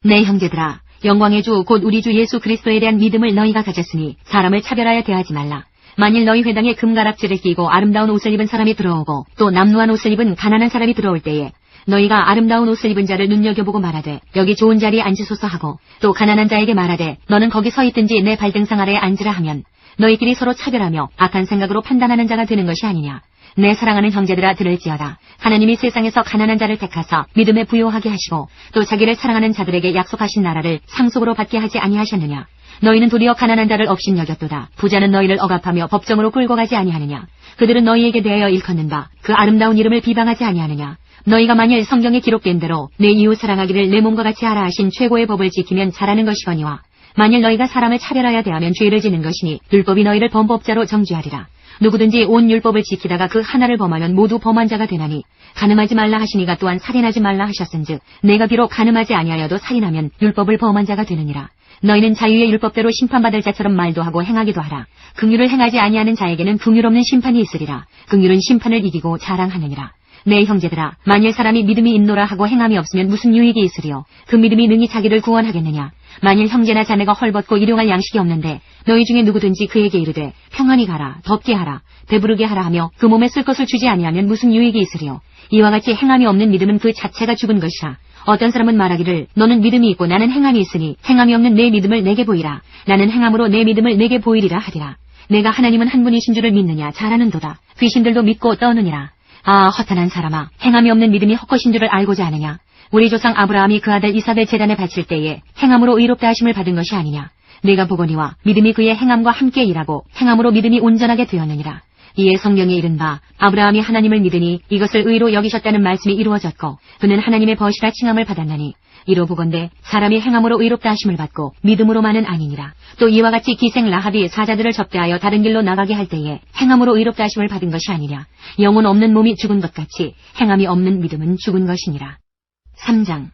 내 형제들아, 영광의 주 곧 우리 주 예수 그리스도에 대한 믿음을 너희가 가졌으니 사람을 차별하여 대하지 말라. 만일 너희 회당에 금가락지를 끼고 아름다운 옷을 입은 사람이 들어오고 또 남루한 옷을 입은 가난한 사람이 들어올 때에 너희가 아름다운 옷을 입은 자를 눈여겨보고 말하되 여기 좋은 자리에 앉으소서 하고 또 가난한 자에게 말하되 너는 거기 서 있든지 내 발등상 아래에 앉으라 하면 너희끼리 서로 차별하며 악한 생각으로 판단하는 자가 되는 것이 아니냐. 내 사랑하는 형제들아 들을지어다. 하나님이 세상에서 가난한 자를 택하사 믿음에 부요하게 하시고 또 자기를 사랑하는 자들에게 약속하신 나라를 상속으로 받게 하지 아니하셨느냐. 너희는 도리어 가난한 자를 업신여겼도다. 부자는 너희를 억압하며 법정으로 끌고 가지 아니하느냐. 그들은 너희에게 대하여 일컫는 바 그 아름다운 이름을 비방하지 아니하느냐. 너희가 만일 성경에 기록된 대로 내 이웃 사랑하기를 내 몸과 같이 하라 하신 최고의 법을 지키면 잘하는 것이거니와 만일 너희가 사람을 차별하여 대하면 죄를 지는 것이니 율법이 너희를 범법자로 정죄하리라. 누구든지 온 율법을 지키다가 그 하나를 범하면 모두 범한 자가 되나니 간음하지 말라 하시니가 또한 살인하지 말라 하셨은즉 내가 비록 간음하지 아니하여도 살인하면 율법을 범한 자가 되느니라. 너희는 자유의 율법대로 심판받을 자처럼 말도 하고 행하기도 하라. 긍휼을 행하지 아니하는 자에게는 긍휼 없는 심판이 있으리라. 긍휼은 심판을 이기고 자랑하느니라. 내 형제들아, 만일 사람이 믿음이 있노라 하고 행함이 없으면 무슨 유익이 있으리요. 그 믿음이 능히 자기를 구원하겠느냐. 만일 형제나 자매가 헐벗고 일용할 양식이 없는데 너희 중에 누구든지 그에게 이르되 평안히 가라, 덥게 하라, 배부르게 하라 하며 그 몸에 쓸 것을 주지 아니하면 무슨 유익이 있으리요. 이와 같이 행함이 없는 믿음은 그 자체가 죽은 것이라. 어떤 사람은 말하기를 너는 믿음이 있고 나는 행함이 있으니 행함이 없는 내 믿음을 내게 보이라. 나는 행함으로 내 믿음을 내게 보이리라 하리라. 내가 하나님은 한 분이신 줄을 믿느냐. 잘하는도다. 귀신들도 믿고 떠느니라. 아, 허탄한 사람아, 행함이 없는 믿음이 헛것인 줄을 알고자 하느냐. 우리 조상 아브라함이 그 아들 이삭을 제단에 바칠 때에 행함으로 의롭다 하심을 받은 것이 아니냐. 내가 보거니와 믿음이 그의 행함과 함께 일하고 행함으로 믿음이 온전하게 되었느니라. 이에 성경에 이른 바 아브라함이 하나님을 믿으니 이것을 의로 여기셨다는 말씀이 이루어졌고 그는 하나님의 벗이라 칭함을 받았나니 이로 보건대 사람이 행함으로 의롭다 하심을 받고 믿음으로만은 아니니라. 또 이와 같이 기생 라합이 사자들을 접대하여 다른 길로 나가게 할 때에 행함으로 의롭다 하심을 받은 것이 아니냐. 영혼 없는 몸이 죽은 것 같이 행함이 없는 믿음은 죽은 것이니라. 3장.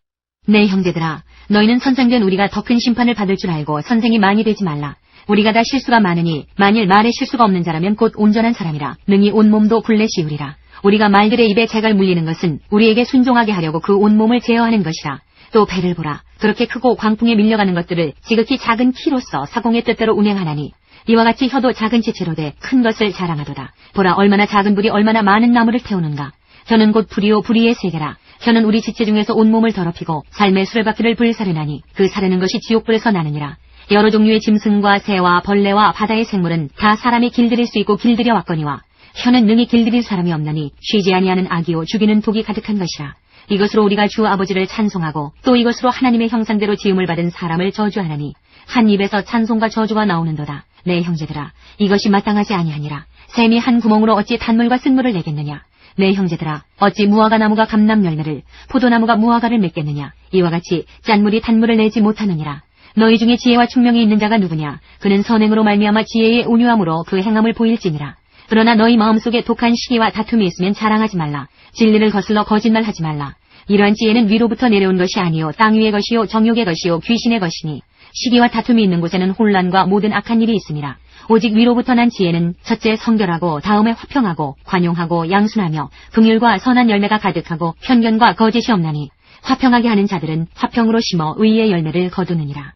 내 형제들아, 너희는 선생된 우리가 더 큰 심판을 받을 줄 알고 선생이 많이 되지 말라. 우리가 다 실수가 많으니 만일 말에 실수가 없는 자라면 곧 온전한 사람이라. 능히 온몸도 굴레 씌우리라. 우리가 말들의 입에 재갈 물리는 것은 우리에게 순종하게 하려고 그 온몸을 제어하는 것이라. 또 배를 보라. 그렇게 크고 광풍에 밀려가는 것들을 지극히 작은 키로서 사공의 뜻대로 운행하나니 이와 같이 혀도 작은 지체로 돼 큰 것을 자랑하도다. 보라, 얼마나 작은 불이 얼마나 많은 나무를 태우는가. 혀는 곧 불이요 불의의 세계라. 혀는 우리 지체 중에서 온몸을 더럽히고 삶의 수레바퀴를 불사르나니 그 사르는 것이 지옥불에서 나느니라. 여러 종류의 짐승과 새와 벌레와 바다의 생물은 다 사람이 길들일 수 있고 길들여 왔거니와 혀는 능히 길들일 사람이 없나니 쉬지 아니하는 악이요 죽이는 독이 가득한 것이라. 이것으로 우리가 주 아버지를 찬송하고 또 이것으로 하나님의 형상대로 지음을 받은 사람을 저주하나니 한 입에서 찬송과 저주가 나오는도다. 내 형제들아, 이것이 마땅하지 아니하니라. 샘이 한 구멍으로 어찌 단물과 쓴물을 내겠느냐. 내 형제들아, 어찌 무화과 나무가 감람 열매를 포도나무가 무화과를 맺겠느냐. 이와 같이 짠물이 단물을 내지 못하느니라. 너희 중에 지혜와 총명이 있는 자가 누구냐. 그는 선행으로 말미암아 지혜의 온유함으로 그 행함을 보일지니라. 그러나 너희 마음속에 독한 시기와 다툼이 있으면 자랑하지 말라. 진리를 거슬러 거짓말하지 말라. 이러한 지혜는 위로부터 내려온 것이 아니요 땅 위의 것이요 정욕의 것이요 귀신의 것이니 시기와 다툼이 있는 곳에는 혼란과 모든 악한 일이 있음이라. 오직 위로부터 난 지혜는 첫째 성결하고 다음에 화평하고 관용하고 양순하며 긍휼과 선한 열매가 가득하고 편견과 거짓이 없나니 화평하게 하는 자들은 화평으로 심어 의의 열매를 거두느니라.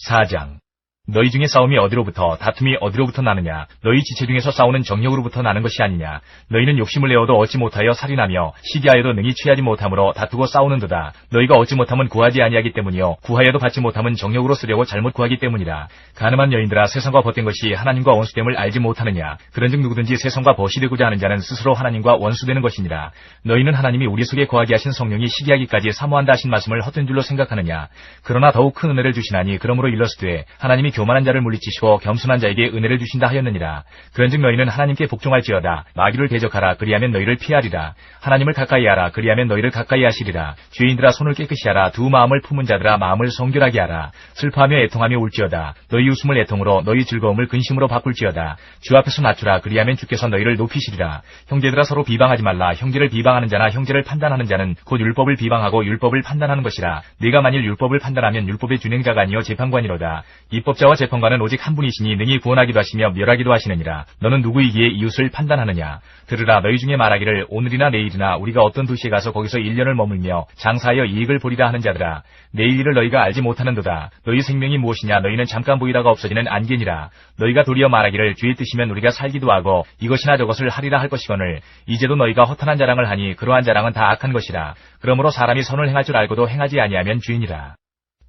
4장. 너희 중에 싸움이 어디로부터 다툼이 어디로부터 나느냐. 너희 지체 중에서 싸우는 정욕으로부터 나는 것이 아니냐. 너희는 욕심을 내어도 얻지 못하여 살인하며 시기하여도 능히 취하지 못함으로 다투고 싸우는도다. 너희가 얻지 못하면 구하지 아니하기 때문이요 구하여도 받지 못하면 정욕으로 쓰려고 잘못 구하기 때문이라. 가늠한 여인들아, 세상과 벗된 것이 하나님과 원수됨을 알지 못하느냐. 그런즉 누구든지 세상과 벗이 되고자 하는 자는 스스로 하나님과 원수되는 것이니라. 너희는 하나님이 우리 속에 거하게 하신 성령이 시기하기까지 사모한다 하신 말씀을 헛된 줄로 생각하느냐. 그러나 더욱 큰 은혜를 주시나니 그러므로 일러스되 하나님이 교만한 자를 물리치시고 겸손한 자에게 은혜를 주신다 하였느니라. 그런즉 너희는 하나님께 복종할지어다. 마귀를 대적하라. 그리하면 너희를 피하리라. 하나님을 가까이 하라. 그리하면 너희를 가까이 하시리라. 죄인들아, 손을 깨끗이 하라. 두 마음을 품은 자들아, 마음을 성결하게 하라. 슬퍼하며 애통하며 울지어다. 너희 웃음을 애통으로 너희 즐거움을 근심으로 바꿀지어다. 주 앞에서 낮추라. 그리하면 주께서 너희를 높이시리라. 형제들아, 서로 비방하지 말라. 형제를 비방하는 자나 형제를 판단하는 자는 곧 율법을 비방하고 율법을 판단하는 것이라. 네가 만일 율법을 판단하면 율법의 준행자가 아니요 재판관이로다. 입법자와 재판관은 오직 한 분이시니 능히 구원하기도 하시며 멸하기도 하시느니라. 너는 누구이기에 이웃을 판단하느냐. 들으라. 너희 중에 말하기를 오늘이나 내일이나 우리가 어떤 도시에 가서 거기서 1년을 머물며 장사하여 이익을 보리라 하는 자들아, 내일 일을 너희가 알지 못하는도다. 너희 생명이 무엇이냐. 너희는 잠깐 보이다가 없어지는 안개니라. 너희가 도리어 말하기를 주의 뜻이면 우리가 살기도 하고 이것이나 저것을 하리라 할 것이거늘 이제도 너희가 허탄한 자랑을 하니 그러한 자랑은 다 악한 것이라. 그러므로 사람이 선을 행할 줄 알고도 행하지 아니하면 죄니라.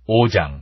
5장.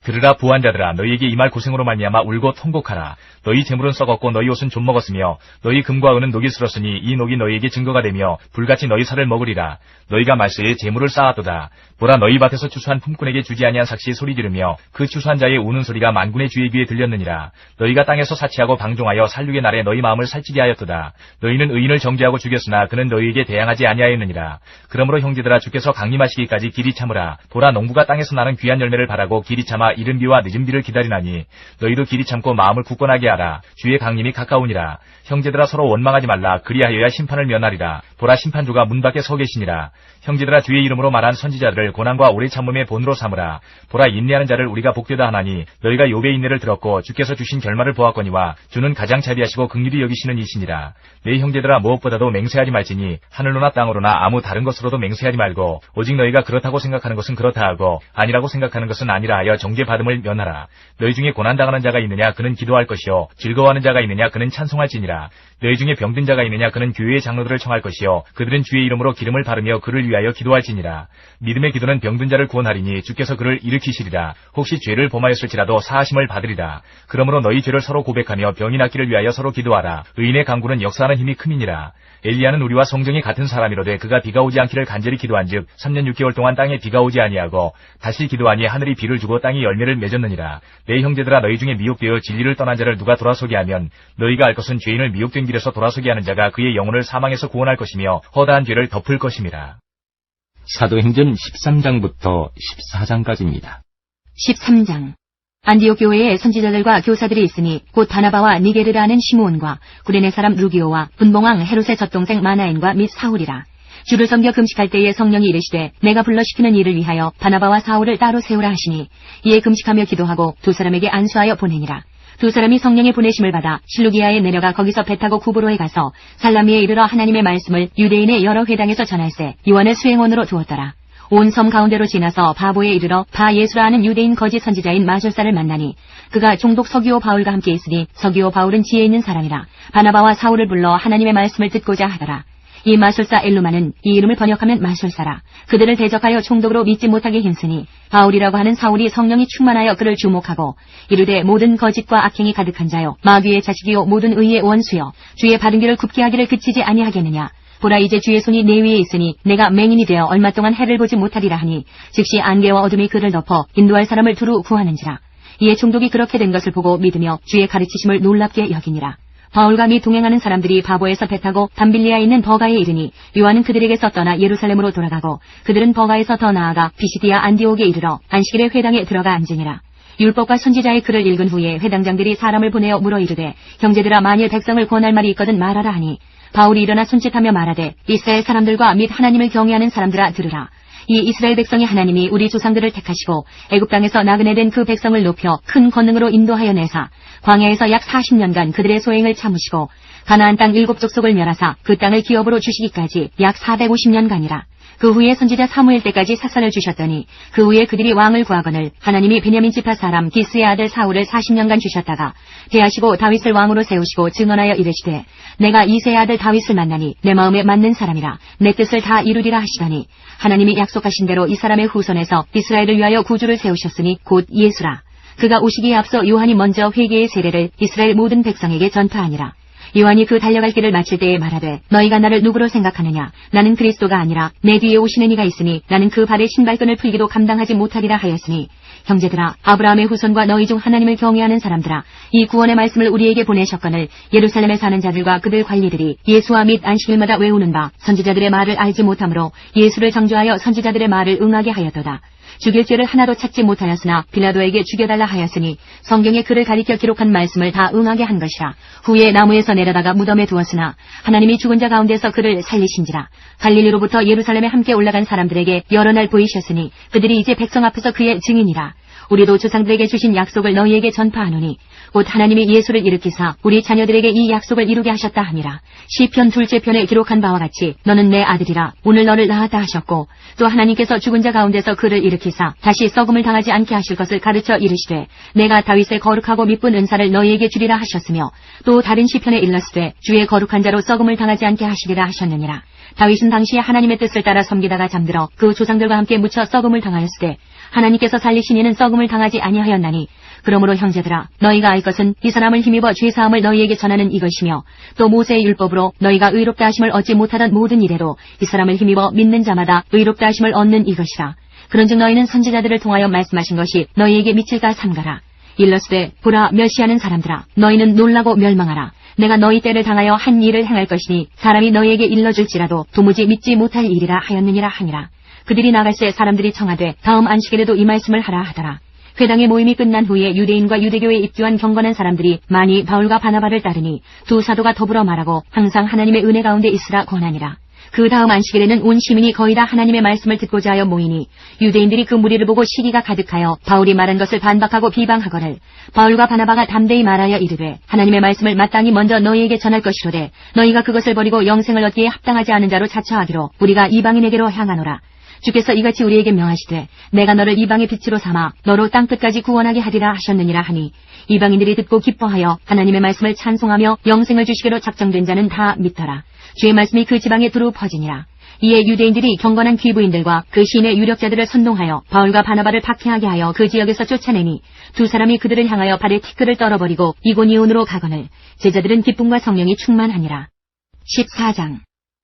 들으라 부한자들아, 너희에게 이 말 고생으로 말미암아 울고 통곡하라. 너희 재물은 썩었고 너희 옷은 좀 먹었으며 너희 금과 은은 녹이 슬었으니 이 녹이 너희에게 증거가 되며 불같이 너희 살을 먹으리라. 너희가 말세에 재물을 쌓았도다. 보라, 너희 밭에서 추수한 품꾼에게 주지 아니한 삭시의 소리 들으며 그 추수한 자의 우는 소리가 만군의 주의 귀에 들렸느니라. 너희가 땅에서 사치하고 방종하여 살육의 날에 너희 마음을 살찌게 하였도다. 너희는 의인을 정죄하고 죽였으나 그는 너희에게 대항하지 아니하였느니라. 그러므로 형제들아, 주께서 강림하시기까지 길이 참으라. 보라, 농부가 땅에서 나는 귀한 열매를 바라고 길이 참아 이른 비와 늦은 비를 기다리나니 너희도 길이 참고 마음을 굳건하게 하라. 주의 강림이 가까우니라. 형제들아, 서로 원망하지 말라. 그리하여야 심판을 면하리라. 보라, 심판주가 문 밖에 서 계시니라. 형제들아, 주의 이름으로 말한 선지자들을 고난과 오래 참음의 본으로 삼으라. 보라, 인내하는 자를 우리가 복되다 하나니 너희가 욥의 인내를 들었고 주께서 주신 결말을 보았거니와 주는 가장 자비하시고 긍휼히 여기시는 이시니라. 내 형제들아, 무엇보다도 맹세하지 말지니 하늘로나 땅으로나 아무 다른 것으로도 맹세하지 말고 오직 너희가 그렇다고 생각하는 것은 그렇다 하고 아니라고 생각하는 것은 아니라 하여 정죄받음을 면하라. 너희 중에 고난당하는 자가 있느냐, 그는 기도할 것이요 즐거워하는 자가 있느냐, 그는 찬송할지니라. 너희 중에 병든 자가 있느냐, 그는 교회의 장로들을 청할 것이요 그들은 주의 이름으로 기름을 바르며 그를 위하여 기도할지니라. 믿음의 기도는 병든 자를 구원하리니 주께서 그를 일으키시리라. 혹시 죄를 범하였을지라도 사하심을 받으리라. 그러므로 너희 죄를 서로 고백하며 병이 낫기를 위하여 서로 기도하라. 의인의 강구는 역사하는 힘이 큼이니라. 엘리야는 우리와 성정이 같은 사람이로되 그가 비가 오지 않기를 간절히 기도한즉 3년 6개월 동안 땅에 비가 오지 아니하고 다시 기도하니 하늘이 비를 주고 땅이 열매를 맺었느니라. 내 형제들아, 너희 중에 미혹되어 진리를 떠난 자를 누가 돌아서게 하면 너희가 알 것은 죄인을 미혹된 길에서 돌아서게 하는 자가 그의 영혼을 사망에서 구원할 것이며 허다한 죄를 덮을 것임이라. 사도행전 13장부터 14장까지입니다. 13장. 안디옥 교회에 선지자들과 교사들이 있으니 곧 바나바와 니게르라는 시므온과 구레네 사람 루기오와 분봉왕 헤롯의 젖동생 마나엔과 및 사울이라. 주를 섬겨 금식할 때에 성령이 이르시되 내가 불러시키는 일을 위하여 바나바와 사울을 따로 세우라 하시니 이에 금식하며 기도하고 두 사람에게 안수하여 보내니라. 두 사람이 성령의 보내심을 받아 실루기아에 내려가 거기서 배 타고 구브로에 가서 살라미에 이르러 하나님의 말씀을 유대인의 여러 회당에서 전할세 요한을 수행원으로 두었더라. 온 섬 가운데로 지나서 바보에 이르러 바예수라 하는 유대인 거짓 선지자인 마술사를 만나니 그가 종독 서기오 바울과 함께 있으니 서기오 바울은 지혜 있는 사람이라. 바나바와 사울을 불러 하나님의 말씀을 듣고자 하더라. 이 마술사 엘루마는 이 이름을 번역하면 마술사라. 그들을 대적하여 총독으로 믿지 못하게 힘쓰니 바울이라고 하는 사울이 성령이 충만하여 그를 주목하고 이르되 모든 거짓과 악행이 가득한 자요 마귀의 자식이요 모든 의의 원수요 주의 받은 길을 굽게 하기를 그치지 아니하겠느냐. 보라, 이제 주의 손이 내 위에 있으니 내가 맹인이 되어 얼마 동안 해를 보지 못하리라 하니 즉시 안개와 어둠이 그를 덮어 인도할 사람을 두루 구하는지라. 이에 총독이 그렇게 된 것을 보고 믿으며 주의 가르치심을 놀랍게 여기니라. 바울과 및 동행하는 사람들이 바보에서 배 타고 담빌리아에 있는 버가에 이르니 요한은 그들에게서 떠나 예루살렘으로 돌아가고 그들은 버가에서 더 나아가 비시디아 안디옥에 이르러 안식일의 회당에 들어가 앉으니라. 율법과 선지자의 글을 읽은 후에 회당장들이 사람을 보내어 물어 이르되 형제들아, 만일 백성을 권할 말이 있거든 말하라 하니 바울이 일어나 손짓하며 말하되 이스라엘 사람들과 및 하나님을 경외하는 사람들아 들으라. 이 이스라엘 백성이 하나님이 우리 조상들을 택하시고 애굽 땅에서 나그네 된 그 백성을 높여 큰 권능으로 인도하여 내사 광야에서 약 40년간 그들의 소행을 참으시고 가나안 땅 7족속을 멸하사 그 땅을 기업으로 주시기까지 약 450년간이라. 그 후에 선지자 사무엘 때까지 사선을 주셨더니 그 후에 그들이 왕을 구하거늘 하나님이 베냐민 지파 사람 기스의 아들 사울을 40년간 주셨다가 대하시고 다윗을 왕으로 세우시고 증언하여 이르시되 내가 이새의 아들 다윗을 만나니 내 마음에 맞는 사람이라 내 뜻을 다 이루리라 하시더니 하나님이 약속하신 대로 이 사람의 후손에서 이스라엘을 위하여 구주를 세우셨으니 곧 예수라. 그가 오시기에 앞서 요한이 먼저 회개의 세례를 이스라엘 모든 백성에게 전파하니라. 요한이 그 달려갈 길을 마칠 때에 말하되 너희가 나를 누구로 생각하느냐. 나는 그리스도가 아니라 내 뒤에 오시는 이가 있으니 나는 그 발의 신발끈을 풀기도 감당하지 못하리라 하였으니 형제들아, 아브라함의 후손과 너희 중 하나님을 경외하는 사람들아, 이 구원의 말씀을 우리에게 보내셨거늘 예루살렘에 사는 자들과 그들 관리들이 예수와 및 안식일마다 외우는 바 선지자들의 말을 알지 못하므로 예수를 정죄하여 선지자들의 말을 응하게 하였도다. 죽일 죄를 하나도 찾지 못하였으나 빌라도에게 죽여달라 하였으니 성경에 그를 가리켜 기록한 말씀을 다 응하게 한 것이라. 후에 나무에서 내려다가 무덤에 두었으나 하나님이 죽은 자 가운데서 그를 살리신지라. 갈릴리로부터 예루살렘에 함께 올라간 사람들에게 여러 날 보이셨으니 그들이 이제 백성 앞에서 그의 증인이라. 우리도 조상들에게 주신 약속을 너희에게 전파하노니 곧 하나님이 예수를 일으키사 우리 자녀들에게 이 약속을 이루게 하셨다 함이라. 시편 2째 편에 기록한 바와 같이 너는 내 아들이라 오늘 너를 낳았다 하셨고 또 하나님께서 죽은 자 가운데서 그를 일으키사 다시 썩음을 당하지 않게 하실 것을 가르쳐 이르시되 내가 다윗의 거룩하고 미쁜 은사를 너희에게 주리라 하셨으며 또 다른 시편에 일렀으되 주의 거룩한 자로 썩음을 당하지 않게 하시리라 하셨느니라. 다윗은 당시에 하나님의 뜻을 따라 섬기다가 잠들어 그 조상들과 함께 묻혀 썩음을 당하였으되 하나님께서 살리신 이는 썩음을 당하지 아니하였나니 그러므로 형제들아 너희가 알 것은 이 사람을 힘입어 죄사함을 너희에게 전하는 이것이며 또 모세의 율법으로 너희가 의롭다 하심을 얻지 못하던 모든 이래로 이 사람을 힘입어 믿는 자마다 의롭다 하심을 얻는 이것이라. 그런즉 너희는 선지자들을 통하여 말씀하신 것이 너희에게 미칠까 삼가라. 일러스되 보라 멸시하는 사람들아 너희는 놀라고 멸망하라. 내가 너희 때를 당하여 한 일을 행할 것이니 사람이 너희에게 일러줄지라도 도무지 믿지 못할 일이라 하였느니라 하니라. 그들이 나갈새 사람들이 청하되 다음 안식일에도 이 말씀을 하라 하더라. 회당의 모임이 끝난 후에 유대인과 유대교에 입교한 경건한 사람들이 많이 바울과 바나바를 따르니 두 사도가 더불어 말하고 항상 하나님의 은혜 가운데 있으라 권하니라. 그 다음 안식일에는 온 시민이 거의 다 하나님의 말씀을 듣고자 하여 모이니 유대인들이 그 무리를 보고 시기가 가득하여 바울이 말한 것을 반박하고 비방하거늘 바울과 바나바가 담대히 말하여 이르되 하나님의 말씀을 마땅히 먼저 너희에게 전할 것이로되 너희가 그것을 버리고 영생을 얻기에 합당하지 않은 자로 자처하기로 우리가 이방인에게로 향하노라. 주께서 이같이 우리에게 명하시되 내가 너를 이방의 빛으로 삼아 너로 땅끝까지 구원하게 하리라 하셨느니라 하니 이방인들이 듣고 기뻐하여 하나님의 말씀을 찬송하며 영생을 주시기로 작정된 자는 다 믿더라. 주의 말씀이 그 지방에 두루 퍼지니라. 이에 유대인들이 경건한 귀부인들과 그 시인의 유력자들을 선동하여 바울과 바나바를 박해하게 하여 그 지역에서 쫓아내니 두 사람이 그들을 향하여 발에 티끌을 떨어버리고 이고니온으로 가거늘 제자들은 기쁨과 성령이 충만하니라. 14장.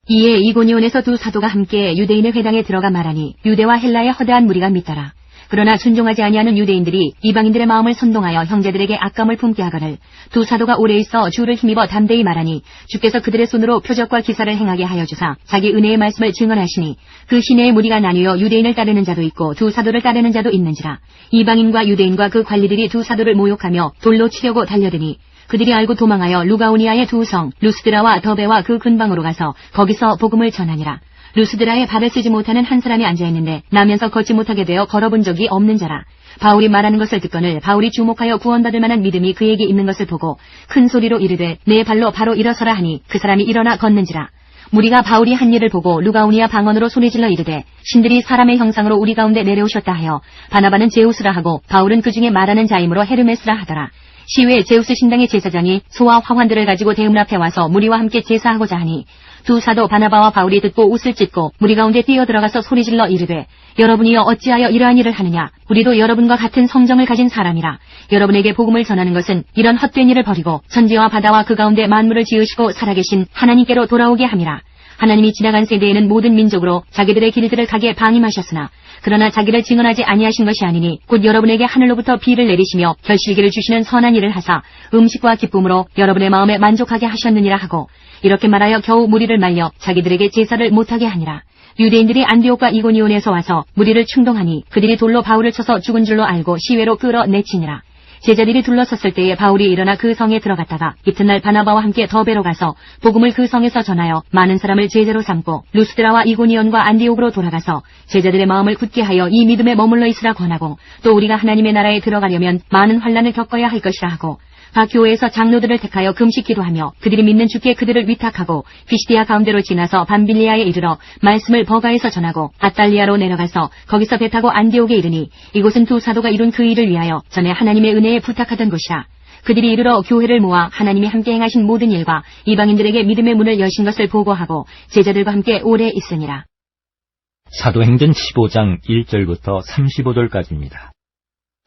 이에 이고니온에서 두 사도가 함께 유대인의 회당에 들어가 말하니 유대와 헬라의 허다한 무리가 믿더라. 그러나 순종하지 아니하는 유대인들이 이방인들의 마음을 선동하여 형제들에게 악감을 품게 하거늘 두 사도가 오래 있어 주를 힘입어 담대히 말하니 주께서 그들의 손으로 표적과 기사를 행하게 하여 주사 자기 은혜의 말씀을 증언하시니 그 시내의 무리가 나뉘어 유대인을 따르는 자도 있고 두 사도를 따르는 자도 있는지라. 이방인과 유대인과 그 관리들이 두 사도를 모욕하며 돌로 치려고 달려드니 그들이 알고 도망하여 루가오니아의 두 성 루스드라와 더베와 그 근방으로 가서 거기서 복음을 전하니라. 루스드라에 발을 쓰지 못하는 한 사람이 앉아있는데 나면서 걷지 못하게 되어 걸어본 적이 없는 자라. 바울이 말하는 것을 듣거늘 바울이 주목하여 구원받을 만한 믿음이 그에게 있는 것을 보고 큰 소리로 이르되 내 발로 바로 일어서라 하니 그 사람이 일어나 걷는지라. 무리가 바울이 한 일을 보고 루가오니아 방언으로 소리질러 이르되 신들이 사람의 형상으로 우리 가운데 내려오셨다 하여 바나바는 제우스라 하고 바울은 그 중에 말하는 자이므로 헤르메스라 하더라. 시외 제우스 신당의 제사장이 소와 화환들을 가지고 대문 앞에 와서 무리와 함께 제사하고자 하니 두 사도 바나바와 바울이 듣고 웃을 찢고 무리 가운데 뛰어들어가서 소리질러 이르되 여러분이여 어찌하여 이러한 일을 하느냐. 우리도 여러분과 같은 성정을 가진 사람이라. 여러분에게 복음을 전하는 것은 이런 헛된 일을 버리고 천지와 바다와 그 가운데 만물을 지으시고 살아계신 하나님께로 돌아오게 함이라. 하나님이 지나간 세대에는 모든 민족으로 자기들의 길들을 가게 방임하셨으나 그러나 자기를 증언하지 아니하신 것이 아니니 곧 여러분에게 하늘로부터 비를 내리시며 결실기를 주시는 선한 일을 하사 음식과 기쁨으로 여러분의 마음에 만족하게 하셨느니라 하고 이렇게 말하여 겨우 무리를 말려 자기들에게 제사를 못하게 하니라. 유대인들이 안디옥과 이고니온에서 와서 무리를 충동하니 그들이 돌로 바울을 쳐서 죽은 줄로 알고 시외로 끌어내치니라. 제자들이 둘러섰을 때에 바울이 일어나 그 성에 들어갔다가 이튿날 바나바와 함께 더베로 가서 복음을 그 성에서 전하여 많은 사람을 제자로 삼고 루스드라와 이고니온과 안디옥으로 돌아가서 제자들의 마음을 굳게 하여 이 믿음에 머물러 있으라 권하고 또 우리가 하나님의 나라에 들어가려면 많은 환난을 겪어야 할 것이라 하고 각 교회에서 장로들을 택하여 금식 기도하며 그들이 믿는 주께 그들을 위탁하고 피시디아 가운데로 지나서 밤빌리아에 이르러 말씀을 버가에서 전하고 아달리아로 내려가서 거기서 배 타고 안디옥에 이르니 이곳은 두 사도가 이룬 그 일을 위하여 전에 하나님의 은혜에 부탁하던 곳이라. 그들이 이르러 교회를 모아 하나님이 함께 행하신 모든 일과 이방인들에게 믿음의 문을 여신 것을 보고하고 제자들과 함께 오래 있으니라. 사도행전 15장 1절부터 35절까지입니다.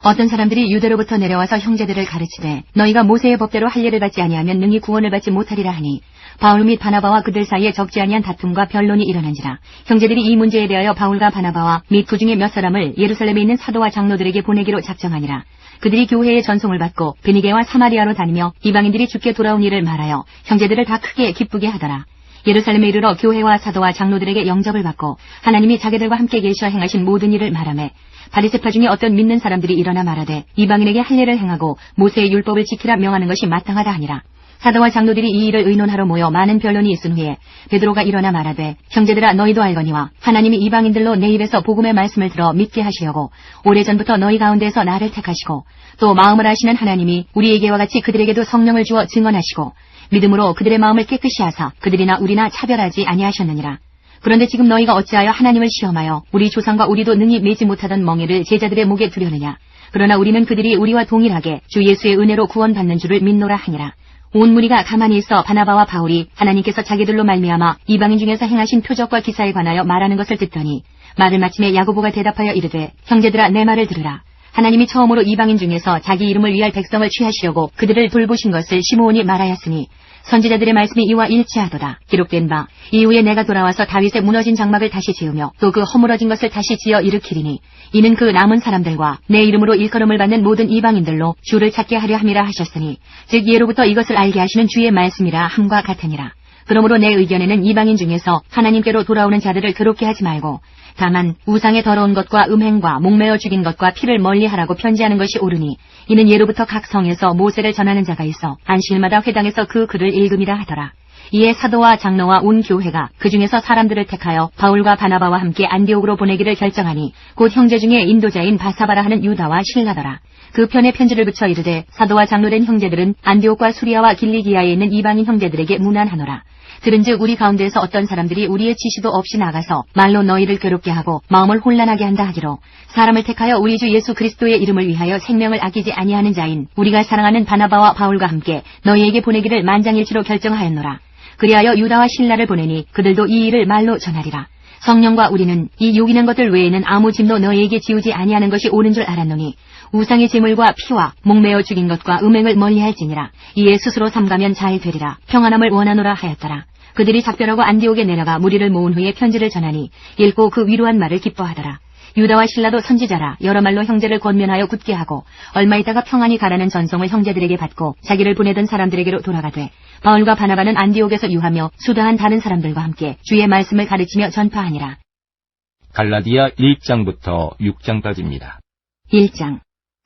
어떤 사람들이 유대로부터 내려와서 형제들을 가르치되 너희가 모세의 법대로 할례를 받지 아니하면 능히 구원을 받지 못하리라 하니 바울 및 바나바와 그들 사이에 적지 아니한 다툼과 변론이 일어난지라. 형제들이 이 문제에 대하여 바울과 바나바와 및 그 중에 몇 사람을 예루살렘에 있는 사도와 장로들에게 보내기로 작정하니라. 그들이 교회의 전송을 받고 베니게와 사마리아로 다니며 이방인들이 주께 돌아온 일을 말하여 형제들을 다 크게 기쁘게 하더라. 예루살렘에 이르러 교회와 사도와 장로들에게 영접을 받고 하나님이 자기들과 함께 계셔 행하신 모든 일을 말하매 바리새파 중에 어떤 믿는 사람들이 일어나 말하되 이방인에게 할례를 행하고 모세의 율법을 지키라 명하는 것이 마땅하다 하니라. 사도와 장로들이 이 일을 의논하러 모여 많은 변론이 있은 후에 베드로가 일어나 말하되 형제들아 너희도 알거니와 하나님이 이방인들로 내 입에서 복음의 말씀을 들어 믿게 하시려고 오래전부터 너희 가운데에서 나를 택하시고 또 마음을 아시는 하나님이 우리에게와 같이 그들에게도 성령을 주어 증언하시고 믿음으로 그들의 마음을 깨끗이 하사 그들이나 우리나 차별하지 아니하셨느니라. 그런데 지금 너희가 어찌하여 하나님을 시험하여 우리 조상과 우리도 능히 매지 못하던 멍에를 제자들의 목에 두려느냐. 그러나 우리는 그들이 우리와 동일하게 주 예수의 은혜로 구원받는 줄을 믿노라 하니라. 온 무리가 가만히 있어 바나바와 바울이 하나님께서 자기들로 말미암아 이방인 중에서 행하신 표적과 기사에 관하여 말하는 것을 듣더니 말을 마침에 야고보가 대답하여 이르되 형제들아 내 말을 들으라. 하나님이 처음으로 이방인 중에서 자기 이름을 위할 백성을 취하시려고 그들을 돌보신 것을 시므온이 말하였으니 선지자들의 말씀이 이와 일치하도다. 기록된 바 이후에 내가 돌아와서 다윗의 무너진 장막을 다시 지으며 또 그 허물어진 것을 다시 지어 일으키리니 이는 그 남은 사람들과 내 이름으로 일컬음을 받는 모든 이방인들로 주를 찾게 하려 함이라 하셨으니 즉 예로부터 이것을 알게 하시는 주의 말씀이라 함과 같으니라. 그러므로 내 의견에는 이방인 중에서 하나님께로 돌아오는 자들을 괴롭게 하지 말고 다만 우상의 더러운 것과 음행과 목매어 죽인 것과 피를 멀리하라고 편지하는 것이 옳으니 이는 예로부터 각 성에서 모세를 전하는 자가 있어 안식일마다 회당에서 그 글을 읽음이라 하더라. 이에 사도와 장로와 온 교회가 그 중에서 사람들을 택하여 바울과 바나바와 함께 안디옥으로 보내기를 결정하니 곧 형제 중에 인도자인 바사바라 하는 유다와 실라더라. 그 편에 편지를 붙여 이르되 사도와 장로된 형제들은 안디옥과 수리아와 길리기아에 있는 이방인 형제들에게 문안하노라. 들은즉 우리 가운데에서 어떤 사람들이 우리의 지시도 없이 나가서 말로 너희를 괴롭게 하고 마음을 혼란하게 한다 하기로 사람을 택하여 우리 주 예수 그리스도의 이름을 위하여 생명을 아끼지 아니하는 자인 우리가 사랑하는 바나바와 바울과 함께 너희에게 보내기를 만장일치로 결정하였노라. 그리하여 유다와 실라를 보내니 그들도 이 일을 말로 전하리라. 성령과 우리는 이 요긴한 것들 외에는 아무 짐도 너희에게 지우지 아니하는 것이 옳은 줄 알았노니 우상의 제물과 피와 목매어 죽인 것과 음행을 멀리할지니라. 이에 스스로 삼가면 잘 되리라. 평안함을 원하노라 하였더라. 그들이 작별하고 안디옥에 내려가 무리를 모은 후에 편지를 전하니 읽고 그 위로한 말을 기뻐하더라. 유다와 실라도 선지자라 여러 말로 형제를 권면하여 굳게 하고 얼마 있다가 평안히 가라는 전송을 형제들에게 받고 자기를 보내던 사람들에게로 돌아가되 바울과 바나바는 안디옥에서 유하며 수다한 다른 사람들과 함께 주의 말씀을 가르치며 전파하니라. 갈라디아 1장부터 6장까지입니다. 1장.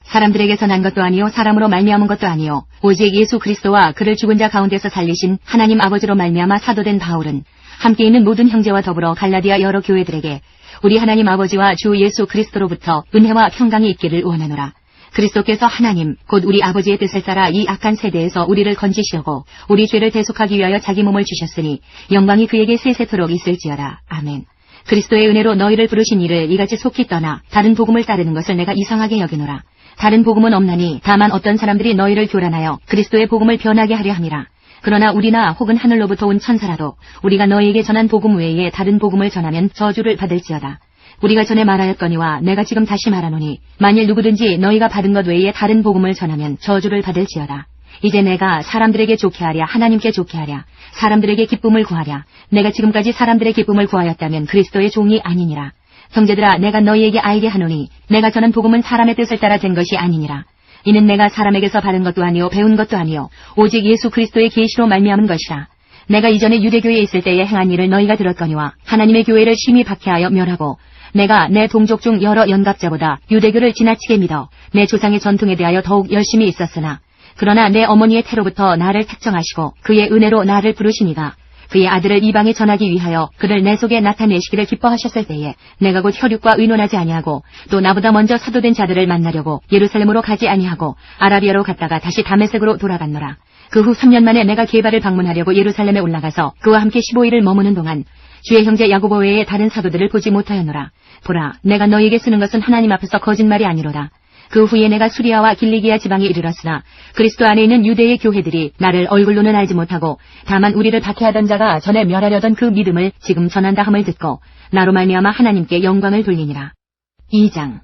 사람들에게서 난 것도 아니요 사람으로 말미암은 것도 아니요 오직 예수 그리스도와 그를 죽은 자 가운데서 살리신 하나님 아버지로 말미암아 사도된 바울은 함께 있는 모든 형제와 더불어 갈라디아 여러 교회들에게 우리 하나님 아버지와 주 예수 그리스도로부터 은혜와 평강이 있기를 원하노라. 그리스도께서 하나님 곧 우리 아버지의 뜻을 따라 이 악한 세대에서 우리를 건지시려고 우리 죄를 대속하기 위하여 자기 몸을 주셨으니 영광이 그에게 세세토록 있을지어다. 아멘. 그리스도의 은혜로 너희를 부르신 이를 이같이 속히 떠나 다른 복음을 따르는 것을 내가 이상하게 여기노라. 다른 복음은 없나니 다만 어떤 사람들이 너희를 교란하여 그리스도의 복음을 변하게 하려 함이라. 그러나 우리나 혹은 하늘로부터 온 천사라도 우리가 너희에게 전한 복음 외에 다른 복음을 전하면 저주를 받을지어다. 우리가 전에 말하였거니와 내가 지금 다시 말하노니 만일 누구든지 너희가 받은 것 외에 다른 복음을 전하면 저주를 받을지어다. 이제 내가 사람들에게 좋게 하랴 하나님께 좋게 하랴 사람들에게 기쁨을 구하랴 내가 지금까지 사람들의 기쁨을 구하였다면 그리스도의 종이 아니니라. 형제들아 내가 너희에게 알게 하노니 내가 전한 복음은 사람의 뜻을 따라 된 것이 아니니라. 이는 내가 사람에게서 받은 것도 아니요 배운 것도 아니요 오직 예수 그리스도의 계시로 말미암은 것이라. 내가 이전에 유대교회에 있을 때에 행한 일을 너희가 들었거니와 하나님의 교회를 심히 박해하여 멸하고 내가 내 동족 중 여러 연갑자보다 유대교를 지나치게 믿어 내 조상의 전통에 대하여 더욱 열심히 있었으나 그러나 내 어머니의 태로부터 나를 택정하시고 그의 은혜로 나를 부르시니가 그의 아들을 이방에 전하기 위하여 그를 내 속에 나타내시기를 기뻐하셨을 때에 내가 곧 혈육과 의논하지 아니하고 또 나보다 먼저 사도된 자들을 만나려고 예루살렘으로 가지 아니하고 아라비아로 갔다가 다시 다메섹으로 돌아갔노라. 그 후 3년 만에 내가 게바를 방문하려고 예루살렘에 올라가서 그와 함께 15일을 머무는 동안 주의 형제 야고보 외에 다른 사도들을 보지 못하였노라. 보라, 내가 너희에게 쓰는 것은 하나님 앞에서 거짓말이 아니로다. 그 후에 내가 수리아와 길리기아 지방에 이르렀으나 그리스도 안에 있는 유대의 교회들이 나를 얼굴로는 알지 못하고 다만 우리를 박해하던 자가 전에 멸하려던 그 믿음을 지금 전한다 함을 듣고 나로 말미암아 하나님께 영광을 돌리니라. 2장.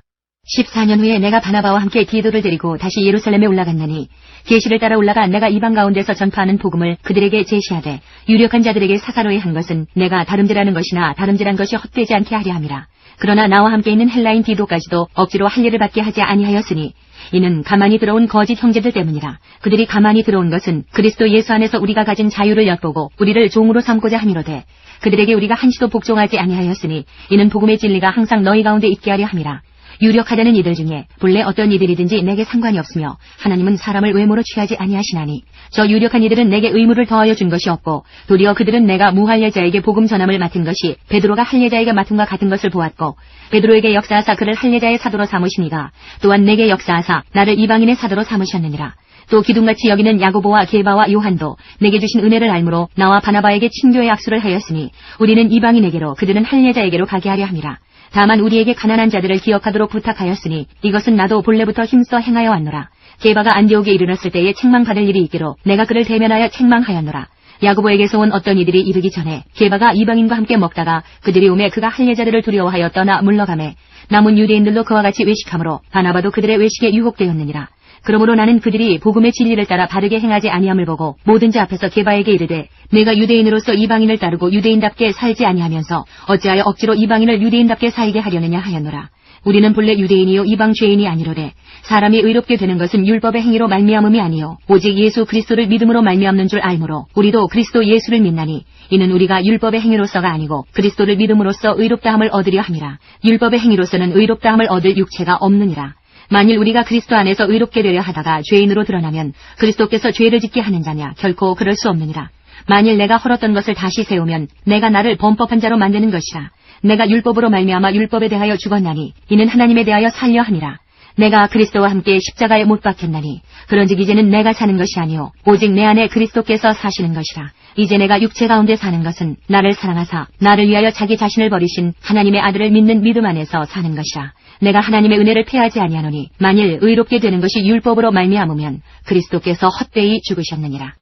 14년 후에 내가 바나바와 함께 디도를 데리고 다시 예루살렘에 올라갔나니 계시를 따라 올라가 내가 이방 가운데서 전파하는 복음을 그들에게 제시하되 유력한 자들에게 사사로이 한 것은 내가 다름질하는 것이나 다름질한 것이 헛되지 않게 하려 함이라. 그러나 나와 함께 있는 헬라인 디도까지도 억지로 할 일을 받게 하지 아니하였으니 이는 가만히 들어온 거짓 형제들 때문이라. 그들이 가만히 들어온 것은 그리스도 예수 안에서 우리가 가진 자유를 엿보고 우리를 종으로 삼고자 함이로되 그들에게 우리가 한시도 복종하지 아니하였으니 이는 복음의 진리가 항상 너희 가운데 있게 하려 함이라. 유력하다는 이들 중에 본래 어떤 이들이든지 내게 상관이 없으며 하나님은 사람을 외모로 취하지 아니하시나니 저 유력한 이들은 내게 의무를 더하여 준 것이 없고 도리어 그들은 내가 무할례자에게 복음 전함을 맡은 것이 베드로가 할례자에게 맡음과 같은 것을 보았고 베드로에게 역사하사 그를 할례자의 사도로 삼으시니가 또한 내게 역사하사 나를 이방인의 사도로 삼으셨느니라. 또 기둥같이 여기는 야고보와 게바와 요한도 내게 주신 은혜를 알므로 나와 바나바에게 친교의 악수를 하였으니 우리는 이방인에게로 그들은 할례자에게로 가게 하려 함이라. 다만 우리에게 가난한 자들을 기억하도록 부탁하였으니 이것은 나도 본래부터 힘써 행하여 왔노라. 게바가 안디옥에 이르렀을 때에 책망받을 일이 있기로 내가 그를 대면하여 책망하였노라. 야고보에게서 온 어떤 이들이 이르기 전에 게바가 이방인과 함께 먹다가 그들이 오매 그가 할례자들을 두려워하여 떠나 물러가매 남은 유대인들도 그와 같이 외식하므로 바나바도 그들의 외식에 유혹되었느니라. 그러므로 나는 그들이 복음의 진리를 따라 바르게 행하지 아니함을 보고 모든 자 앞에서 게바에게 이르되 내가 유대인으로서 이방인을 따르고 유대인답게 살지 아니하면서 어찌하여 억지로 이방인을 유대인답게 살게 하려느냐 하였노라. 우리는 본래 유대인이요 이방 죄인이 아니로되 사람이 의롭게 되는 것은 율법의 행위로 말미암음이 아니요 오직 예수 그리스도를 믿음으로 말미암는 줄 알므로 우리도 그리스도 예수를 믿나니 이는 우리가 율법의 행위로서가 아니고 그리스도를 믿음으로써 의롭다함을 얻으려 함이라. 율법의 행위로서는 의롭다함을 얻을 육체가 없느니라. 만일 우리가 그리스도 안에서 의롭게 되려 하다가 죄인으로 드러나면 그리스도께서 죄를 짓게 하는 자냐? 결코 그럴 수 없느니라. 만일 내가 헐었던 것을 다시 세우면 내가 나를 범법한 자로 만드는 것이라. 내가 율법으로 말미암아 율법에 대하여 죽었나니 이는 하나님에 대하여 살려 함이라. 내가 그리스도와 함께 십자가에 못 박혔나니 그런즉 이제는 내가 사는 것이 아니요 오직 내 안에 그리스도께서 사시는 것이라. 이제 내가 육체 가운데 사는 것은 나를 사랑하사 나를 위하여 자기 자신을 버리신 하나님의 아들을 믿는 믿음 안에서 사는 것이라. 내가 하나님의 은혜를 패하지 아니하노니 만일 의롭게 되는 것이 율법으로 말미암으면 그리스도께서 헛되이 죽으셨느니라.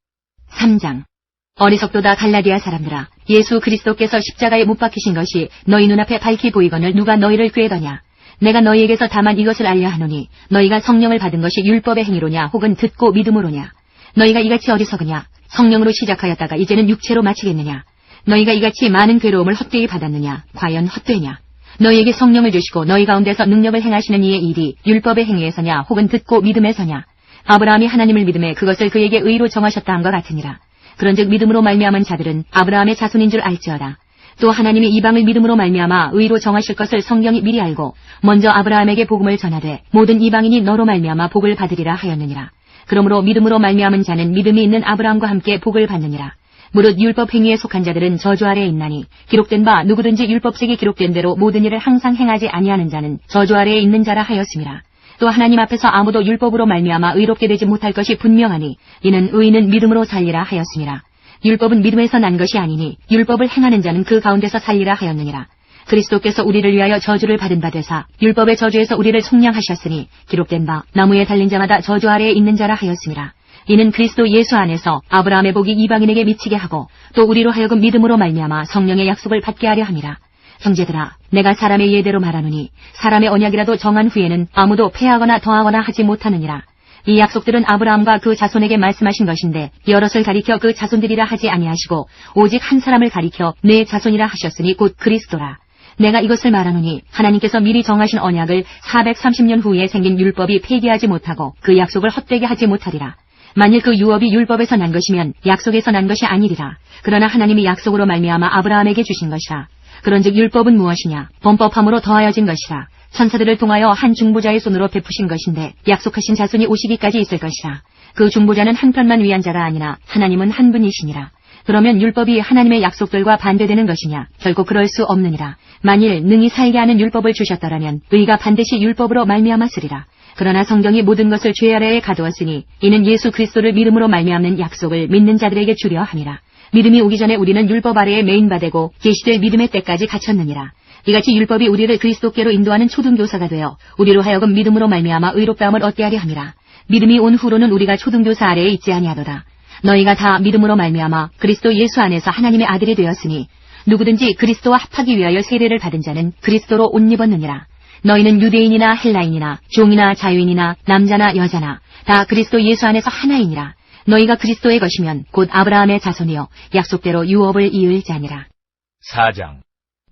3장. 어리석도다 갈라디아 사람들아, 예수 그리스도께서 십자가에 못 박히신 것이 너희 눈앞에 밝히 보이거늘 누가 너희를 꾀더냐. 내가 너희에게서 다만 이것을 알려 하노니 너희가 성령을 받은 것이 율법의 행위로냐 혹은 듣고 믿음으로냐. 너희가 이같이 어리석으냐. 성령으로 시작하였다가 이제는 육체로 마치겠느냐. 너희가 이같이 많은 괴로움을 헛되이 받았느냐. 과연 헛되냐. 너희에게 성령을 주시고 너희 가운데서 능력을 행하시는 이의 일이 율법의 행위에서냐 혹은 듣고 믿음에서냐. 아브라함이 하나님을 믿음에 그것을 그에게 의로 정하셨다 함과 같으니라. 그런즉 믿음으로 말미암은 자들은 아브라함의 자손인 줄 알지어다. 또 하나님이 이방을 믿음으로 말미암아 의로 정하실 것을 성경이 미리 알고 먼저 아브라함에게 복음을 전하되 모든 이방인이 너로 말미암아 복을 받으리라 하였느니라. 그러므로 믿음으로 말미암은 자는 믿음이 있는 아브라함과 함께 복을 받느니라. 무릇 율법 행위에 속한 자들은 저주 아래에 있나니 기록된 바 누구든지 율법책에 기록된 대로 모든 일을 항상 행하지 아니하는 자는 저주 아래에 있는 자라 하였음이라. 또 하나님 앞에서 아무도 율법으로 말미암아 의롭게 되지 못할 것이 분명하니 이는 의인은 믿음으로 살리라 하였음이라. 율법은 믿음에서 난 것이 아니니 율법을 행하는 자는 그 가운데서 살리라 하였느니라. 그리스도께서 우리를 위하여 저주를 받은 바 되사 율법의 저주에서 우리를 속량하셨으니 기록된 바 나무에 달린 자마다 저주 아래에 있는 자라 하였음이라. 이는 그리스도 예수 안에서 아브라함의 복이 이방인에게 미치게 하고 또 우리로 하여금 믿음으로 말미암아 성령의 약속을 받게 하려 함이라. 형제들아, 내가 사람의 예대로 말하노니 사람의 언약이라도 정한 후에는 아무도 폐하거나 더하거나 하지 못하느니라. 이 약속들은 아브라함과 그 자손에게 말씀하신 것인데 여럿을 가리켜 그 자손들이라 하지 아니하시고 오직 한 사람을 가리켜 내 자손이라 하셨으니 곧 그리스도라. 내가 이것을 말하노니 하나님께서 미리 정하신 언약을 430년 후에 생긴 율법이 폐기하지 못하고 그 약속을 헛되게 하지 못하리라. 만일 그 유업이 율법에서 난 것이면 약속에서 난 것이 아니리라. 그러나 하나님이 약속으로 말미암아 아브라함에게 주신 것이라. 그런즉 율법은 무엇이냐? 범법함으로 더하여진 것이라. 천사들을 통하여 한 중보자의 손으로 베푸신 것인데 약속하신 자손이 오시기까지 있을 것이라. 그 중보자는 한 편만 위한 자가 아니라 하나님은 한 분이시니라. 그러면 율법이 하나님의 약속들과 반대되는 것이냐? 결코 그럴 수 없느니라. 만일 능히 살게 하는 율법을 주셨더라면 의가 반드시 율법으로 말미암았으리라. 그러나 성경이 모든 것을 죄 아래에 가두었으니 이는 예수 그리스도를 믿음으로 말미암는 약속을 믿는 자들에게 주려 함이라. 믿음이 오기 전에 우리는 율법 아래에 매인바 되고 계시될 믿음의 때까지 갇혔느니라. 이같이 율법이 우리를 그리스도께로 인도하는 초등교사가 되어 우리로 하여금 믿음으로 말미암아 의롭다함을 얻게 하려 함이라. 믿음이 온 후로는 우리가 초등교사 아래에 있지 아니하도다. 너희가 다 믿음으로 말미암아 그리스도 예수 안에서 하나님의 아들이 되었으니 누구든지 그리스도와 합하기 위하여 세례를 받은 자는 그리스도로 옷 입었느니라. 너희는 유대인이나 헬라인이나 종이나 자유인이나 남자나 여자나 다 그리스도 예수 안에서 하나이니라. 너희가 그리스도의 것이면 곧 아브라함의 자손이여 약속대로 유업을 이을 자니라. 4장.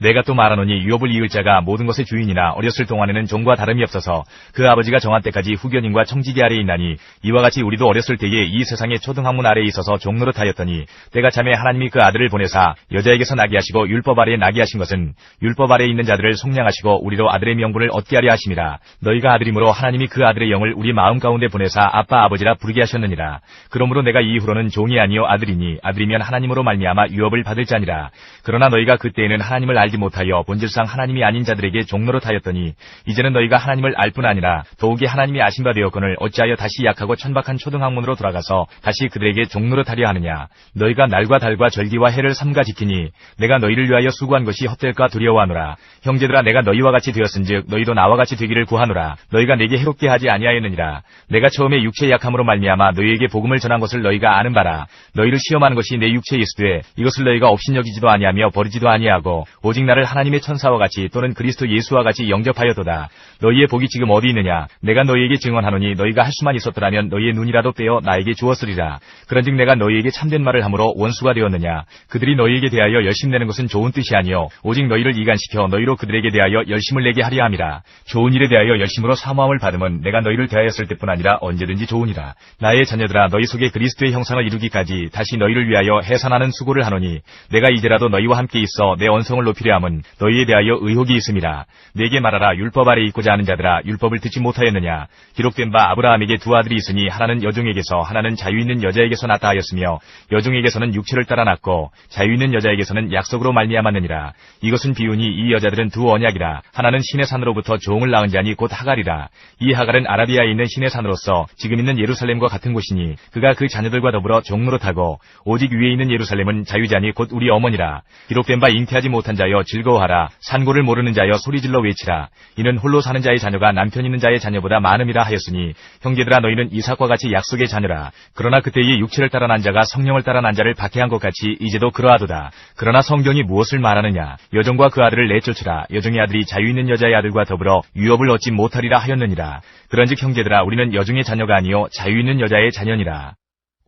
내가 또 말하노니 유업을 이을 자가 모든 것의 주인이나 어렸을 동안에는 종과 다름이 없어서 그 아버지가 정한 때까지 후견인과 청지기 아래에 있나니 이와 같이 우리도 어렸을 때에 이 세상의 초등학문 아래에 있어서 종노릇하였더니 때가 참에 하나님이 그 아들을 보내사 여자에게서 나게 하시고 율법 아래에 나게 하신 것은 율법 아래에 있는 자들을 속량하시고 우리로 아들의 명분을 얻게 하려 하심이라. 너희가 아들이므로 하나님이 그 아들의 영을 우리 마음 가운데 보내사 아빠 아버지라 부르게 하셨느니라. 그러므로 내가 이후로는 종이 아니요 아들이니 아들이면 하나님으로 말미암아 유업을 받을 자니라. 그러나 너희가 그때에는 하나님을 알지 알지 못하여 본질상 하나님이 아닌 자들에게 종노릇하였더니 이제는 너희가 하나님을 알 뿐 아니라 더욱이 하나님이 아신 바 되었거늘 어찌하여 다시 약하고 천박한 초등학문으로 돌아가서 다시 그들에게 종노릇하려 하느냐. 너희가 날과 달과 절기와 해를 삼가 지키니 내가 너희를 위하여 수고한 것이 헛될까 두려워하노라. 형제들아 내가 너희와 같이 되었은즉 너희도 나와 같이 되기를 구하노라. 너희가 내게 해롭게 하지 아니하였느니라. 내가 처음에 육체의 약함으로 말미암아 너희에게 복음을 전한 것을 너희가 아는 바라. 너희를 시험하는 것이 내 육체에 있으되 이것을 너희가 업신여기지도 아니하며 버리지도 아니하고 오직 나를 하나님의 천사와 같이 또는 그리스도 예수와 같이 영접하였도다. 너희의 복이 지금 어디 있느냐. 내가 너희에게 증언하노니 너희가 할 수만 있었더라면 너희의 눈이라도 떼어 나에게 주었으리라. 그런즉 내가 너희에게 참된 말을 함으로 원수가 되었느냐. 그들이 너희에게 대하여 열심내는 것은 좋은 뜻이 아니요 오직 너희를 이간시켜 너희로 그들에게 대하여 열심을 내게 하려 함이라. 좋은 일에 대하여 열심으로 사모함을 받으면 내가 너희를 대하였을 때뿐 아니라 언제든지 좋으니라. 나의 자녀들아 너희 속에 그리스도의 형상을 이루기까지 다시 너희를 위하여 해산하는 수고를 하노니 내가 이제라도 너희와 함께 있어 내 언성을 높이려 함은 너희에 대하여 의혹이 있음이라. 내게 말하라. 율법 아래 있고자 하는 자들아 율법을 듣지 못하였느냐. 기록된 바 아브라함에게 두 아들이 있으니 하나는 여종에게서 하나는 자유 있는 여자에게서 낳다 하였으며 여종에게서는 육체를 따라 낳고 자유 있는 여자에게서는 약속으로 말미암았느니라. 이것은 비유니 이 여자들은 두 언약이라. 하나는 신의 산으로부터 종을 낳은 자니 곧 하갈이라. 이 하갈은 아라비아에 있는 신의 산으로서 지금 있는 예루살렘과 같은 곳이니 그가 그 자녀들과 더불어 종노릇하고 오직 위에 있는 예루살렘은 자유자니 곧 우리 어머니라. 기록된 바 잉태하지 못한 자여 즐거워하라. 산고를 모르는 자여 소리질러 외치라. 이는 홀로 사는 자의 자녀가 남편 있는 자의 자녀보다 많음이라 하였으니 형제들아 너희는 이삭과 같이 약속의 자녀라. 그러나 그때의 육체를 따라 난 자가 성령을 따라 난 자를 박해한 것 같이 이제도 그러하도다. 그러나 성경이 무엇을 말하느냐. 여종과 그 아들을 내쫓으라. 여종의 아들이 자유 있는 여자의 아들과 더불어 유업을 얻지 못하리라 하였느니라. 그런즉 형제들아 우리는 여종의 자녀가 아니요 자유 있는 여자의 자녀니라.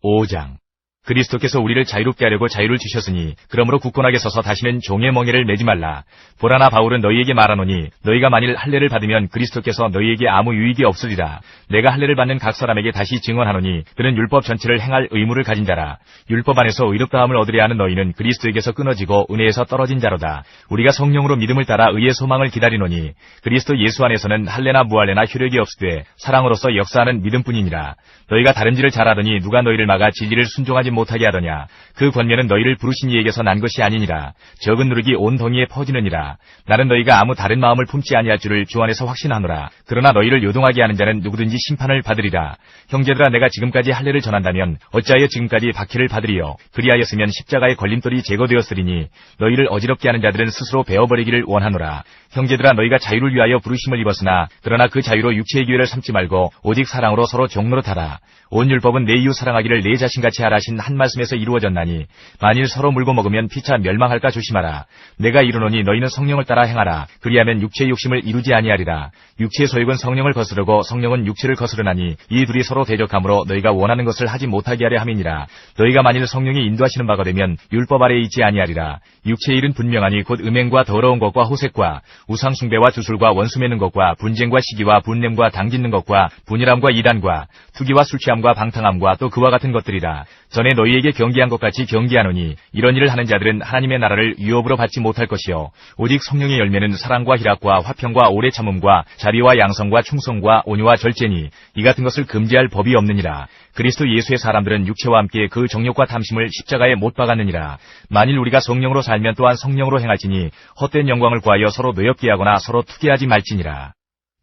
5장. 그리스도께서 우리를 자유롭게 하려고 자유를 주셨으니 그러므로 굳건하게 서서 다시는 종의 멍에를 매지 말라. 보라나 바울은 너희에게 말하노니 너희가 만일 할례를 받으면 그리스도께서 너희에게 아무 유익이 없으리라. 내가 할례를 받는 각 사람에게 다시 증언하노니 그는 율법 전체를 행할 의무를 가진 자라. 율법 안에서 의롭다함을 얻으려 하는 너희는 그리스도에게서 끊어지고 은혜에서 떨어진 자로다. 우리가 성령으로 믿음을 따라 의의 소망을 기다리노니 그리스도 예수 안에서는 할례나 무할례나 효력이 없으되 사랑으로서 역사하는 믿음뿐이니라. 너희가 다름질을 잘하더니 누가 너희를 막아 진리를 순종하지 못하게 하더냐. 그 권면은 너희를 부르신 이에게서 난 것이 아니니라. 적은 누룩이 온 덩이에 퍼지느니라. 나는 너희가 아무 다른 마음을 품지 아니할 줄을 주 안에서 확신하노라. 그러나 너희를 요동하게 하는 자는 누구든지 심판을 받으리라. 형제들아 내가 지금까지 할례를 전한다면 어찌하여 지금까지 박해를 받으리요. 그리하였으면 십자가의 걸림돌이 제거되었으리니 너희를 어지럽게 하는 자들은 스스로 베어버리기를 원하노라. 형제들아 너희가 자유를 위하여 부르심을 입었으나 그러나 그 자유로 육체의 기회를 삼지 말고 오직 사랑으로 서로 종노릇하라. 온 율법은 내 이웃 사랑하기를 내 자신같이 하라 하신 한 말씀에서 이루어졌나니 만일 서로 물고 먹으면 피차 멸망할까 조심하라. 내가 이르노니 너희는 성령을 따라 행하라. 그리하면 육체의 욕심을 이루지 아니하리라. 육체의 소욕은 성령을 거스르고 성령은 육체를 거스르나니 이 둘이 서로 대적하므로 너희가 원하는 것을 하지 못하게 하려 함이니라. 너희가 만일 성령이 인도하시는 바가 되면 율법 아래에 있지 아니하리라. 육체의 일은 분명하니 곧 음행과 더러운 것과 호색과 우상 숭배와 주술과 원수 맺는 것과 분쟁과 시기와 분냄과 당짓는 것과 분열함과 이단과 투기와 술 취함과 방탕함과 또 그와 같은 것들이라. 전에 너희에게 경계한 것 같이 경계하노니 이런 일을 하는 자들은 하나님의 나라를 유업으로 받지 못할 것이요 오직 성령의 열매는 사랑과 희락과 화평과 오래 참음과 자비와 양성과 충성과 온유와 절제니 이 같은 것을 금지할 법이 없느니라. 그리스도 예수의 사람들은 육체와 함께 그 정욕과 탐심을 십자가에 못 박았느니라. 만일 우리가 성령으로 살면 또한 성령으로 행할지니 헛된 영광을 구하여 서로 노엽게 하거나 서로 투기하지 말지니라.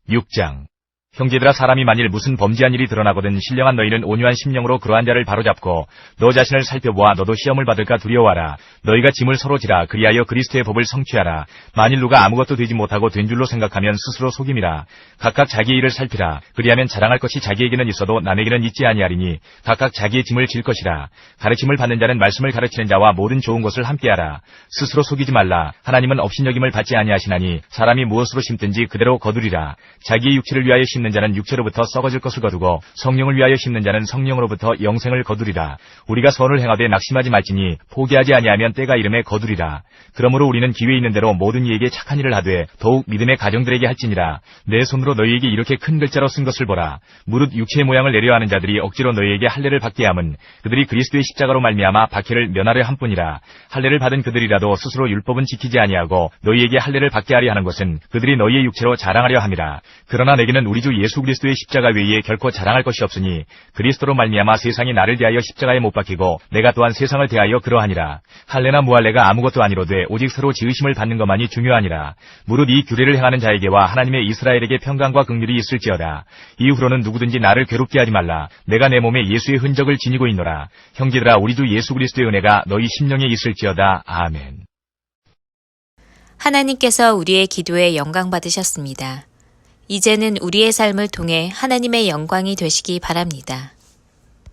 6장. 형제들아 사람이 만일 무슨 범죄한 일이 드러나거든 신령한 너희는 온유한 심령으로 그러한 자를 바로잡고 너 자신을 살펴보아 너도 시험을 받을까 두려워하라. 너희가 짐을 서로 지라. 그리하여 그리스도의 법을 성취하라. 만일 누가 아무것도 되지 못하고 된 줄로 생각하면 스스로 속임이라. 각각 자기의 일을 살피라. 그리하면 자랑할 것이 자기에게는 있어도 남에게는 있지 아니하리니 각각 자기의 짐을 질 것이라. 가르침을 받는 자는 말씀을 가르치는 자와 모든 좋은 것을 함께하라. 스스로 속이지 말라. 하나님은 업신여김을 받지 아니하시나니 사람이 무엇으로 심든지 그대로 거두리라. 자기의 육체를 위하여 심는 자는 육체로부터 썩어질 것을 거두고 성령을 위하여 심는 자는 성령으로부터 영생을 거두리라. 우리가 선을 행하되 낙심하지 말지니 포기하지 아니하면 때가 이름에 거두리라. 그러므로 우리는 기회 있는 대로 모든 이에게 착한 일을 하되 더욱 믿음의 가정들에게 할지니라. 내 손으로 너희에게 이렇게 큰 글자로 쓴 것을 보라. 무릇 육체의 모양을 내려하는 자들이 억지로 너희에게 할례를 받게 함은 그들이 그리스도의 십자가로 말미암아 박해를 면하려 함뿐이라. 할례를 받은 그들이라도 스스로 율법은 지키지 아니하고 너희에게 할례를 받게 하려 하는 것은 그들이 너희의 육체로 자랑하려 함이라. 그러나 내게는 우리 주 주 예수 그리스도의 십자가 외에 결코 자랑할 것이 없으니 그리스도로 말미암아 세상이 나를 대하여 십자가에 못 박히고 내가 또한 세상을 대하여 그러하니라. 할례나 무할례가 아무것도 아니로되 오직 서로 지으심을 받는 것만이 중요하니라. 무릇 이 규례를 행하는 자에게와 하나님의 이스라엘에게 평강과 긍휼이 있을지어다. 이후로는 누구든지 나를 괴롭게 하지 말라. 내가 내 몸에 예수의 흔적을 지니고 있노라. 형제들아, 우리 주 예수 그리스도의 은혜가 너희 심령에 있을지어다. 아멘. 하나님께서 우리의 기도에 영광 받으셨습니다. 이제는 우리의 삶을 통해 하나님의 영광이 되시기 바랍니다.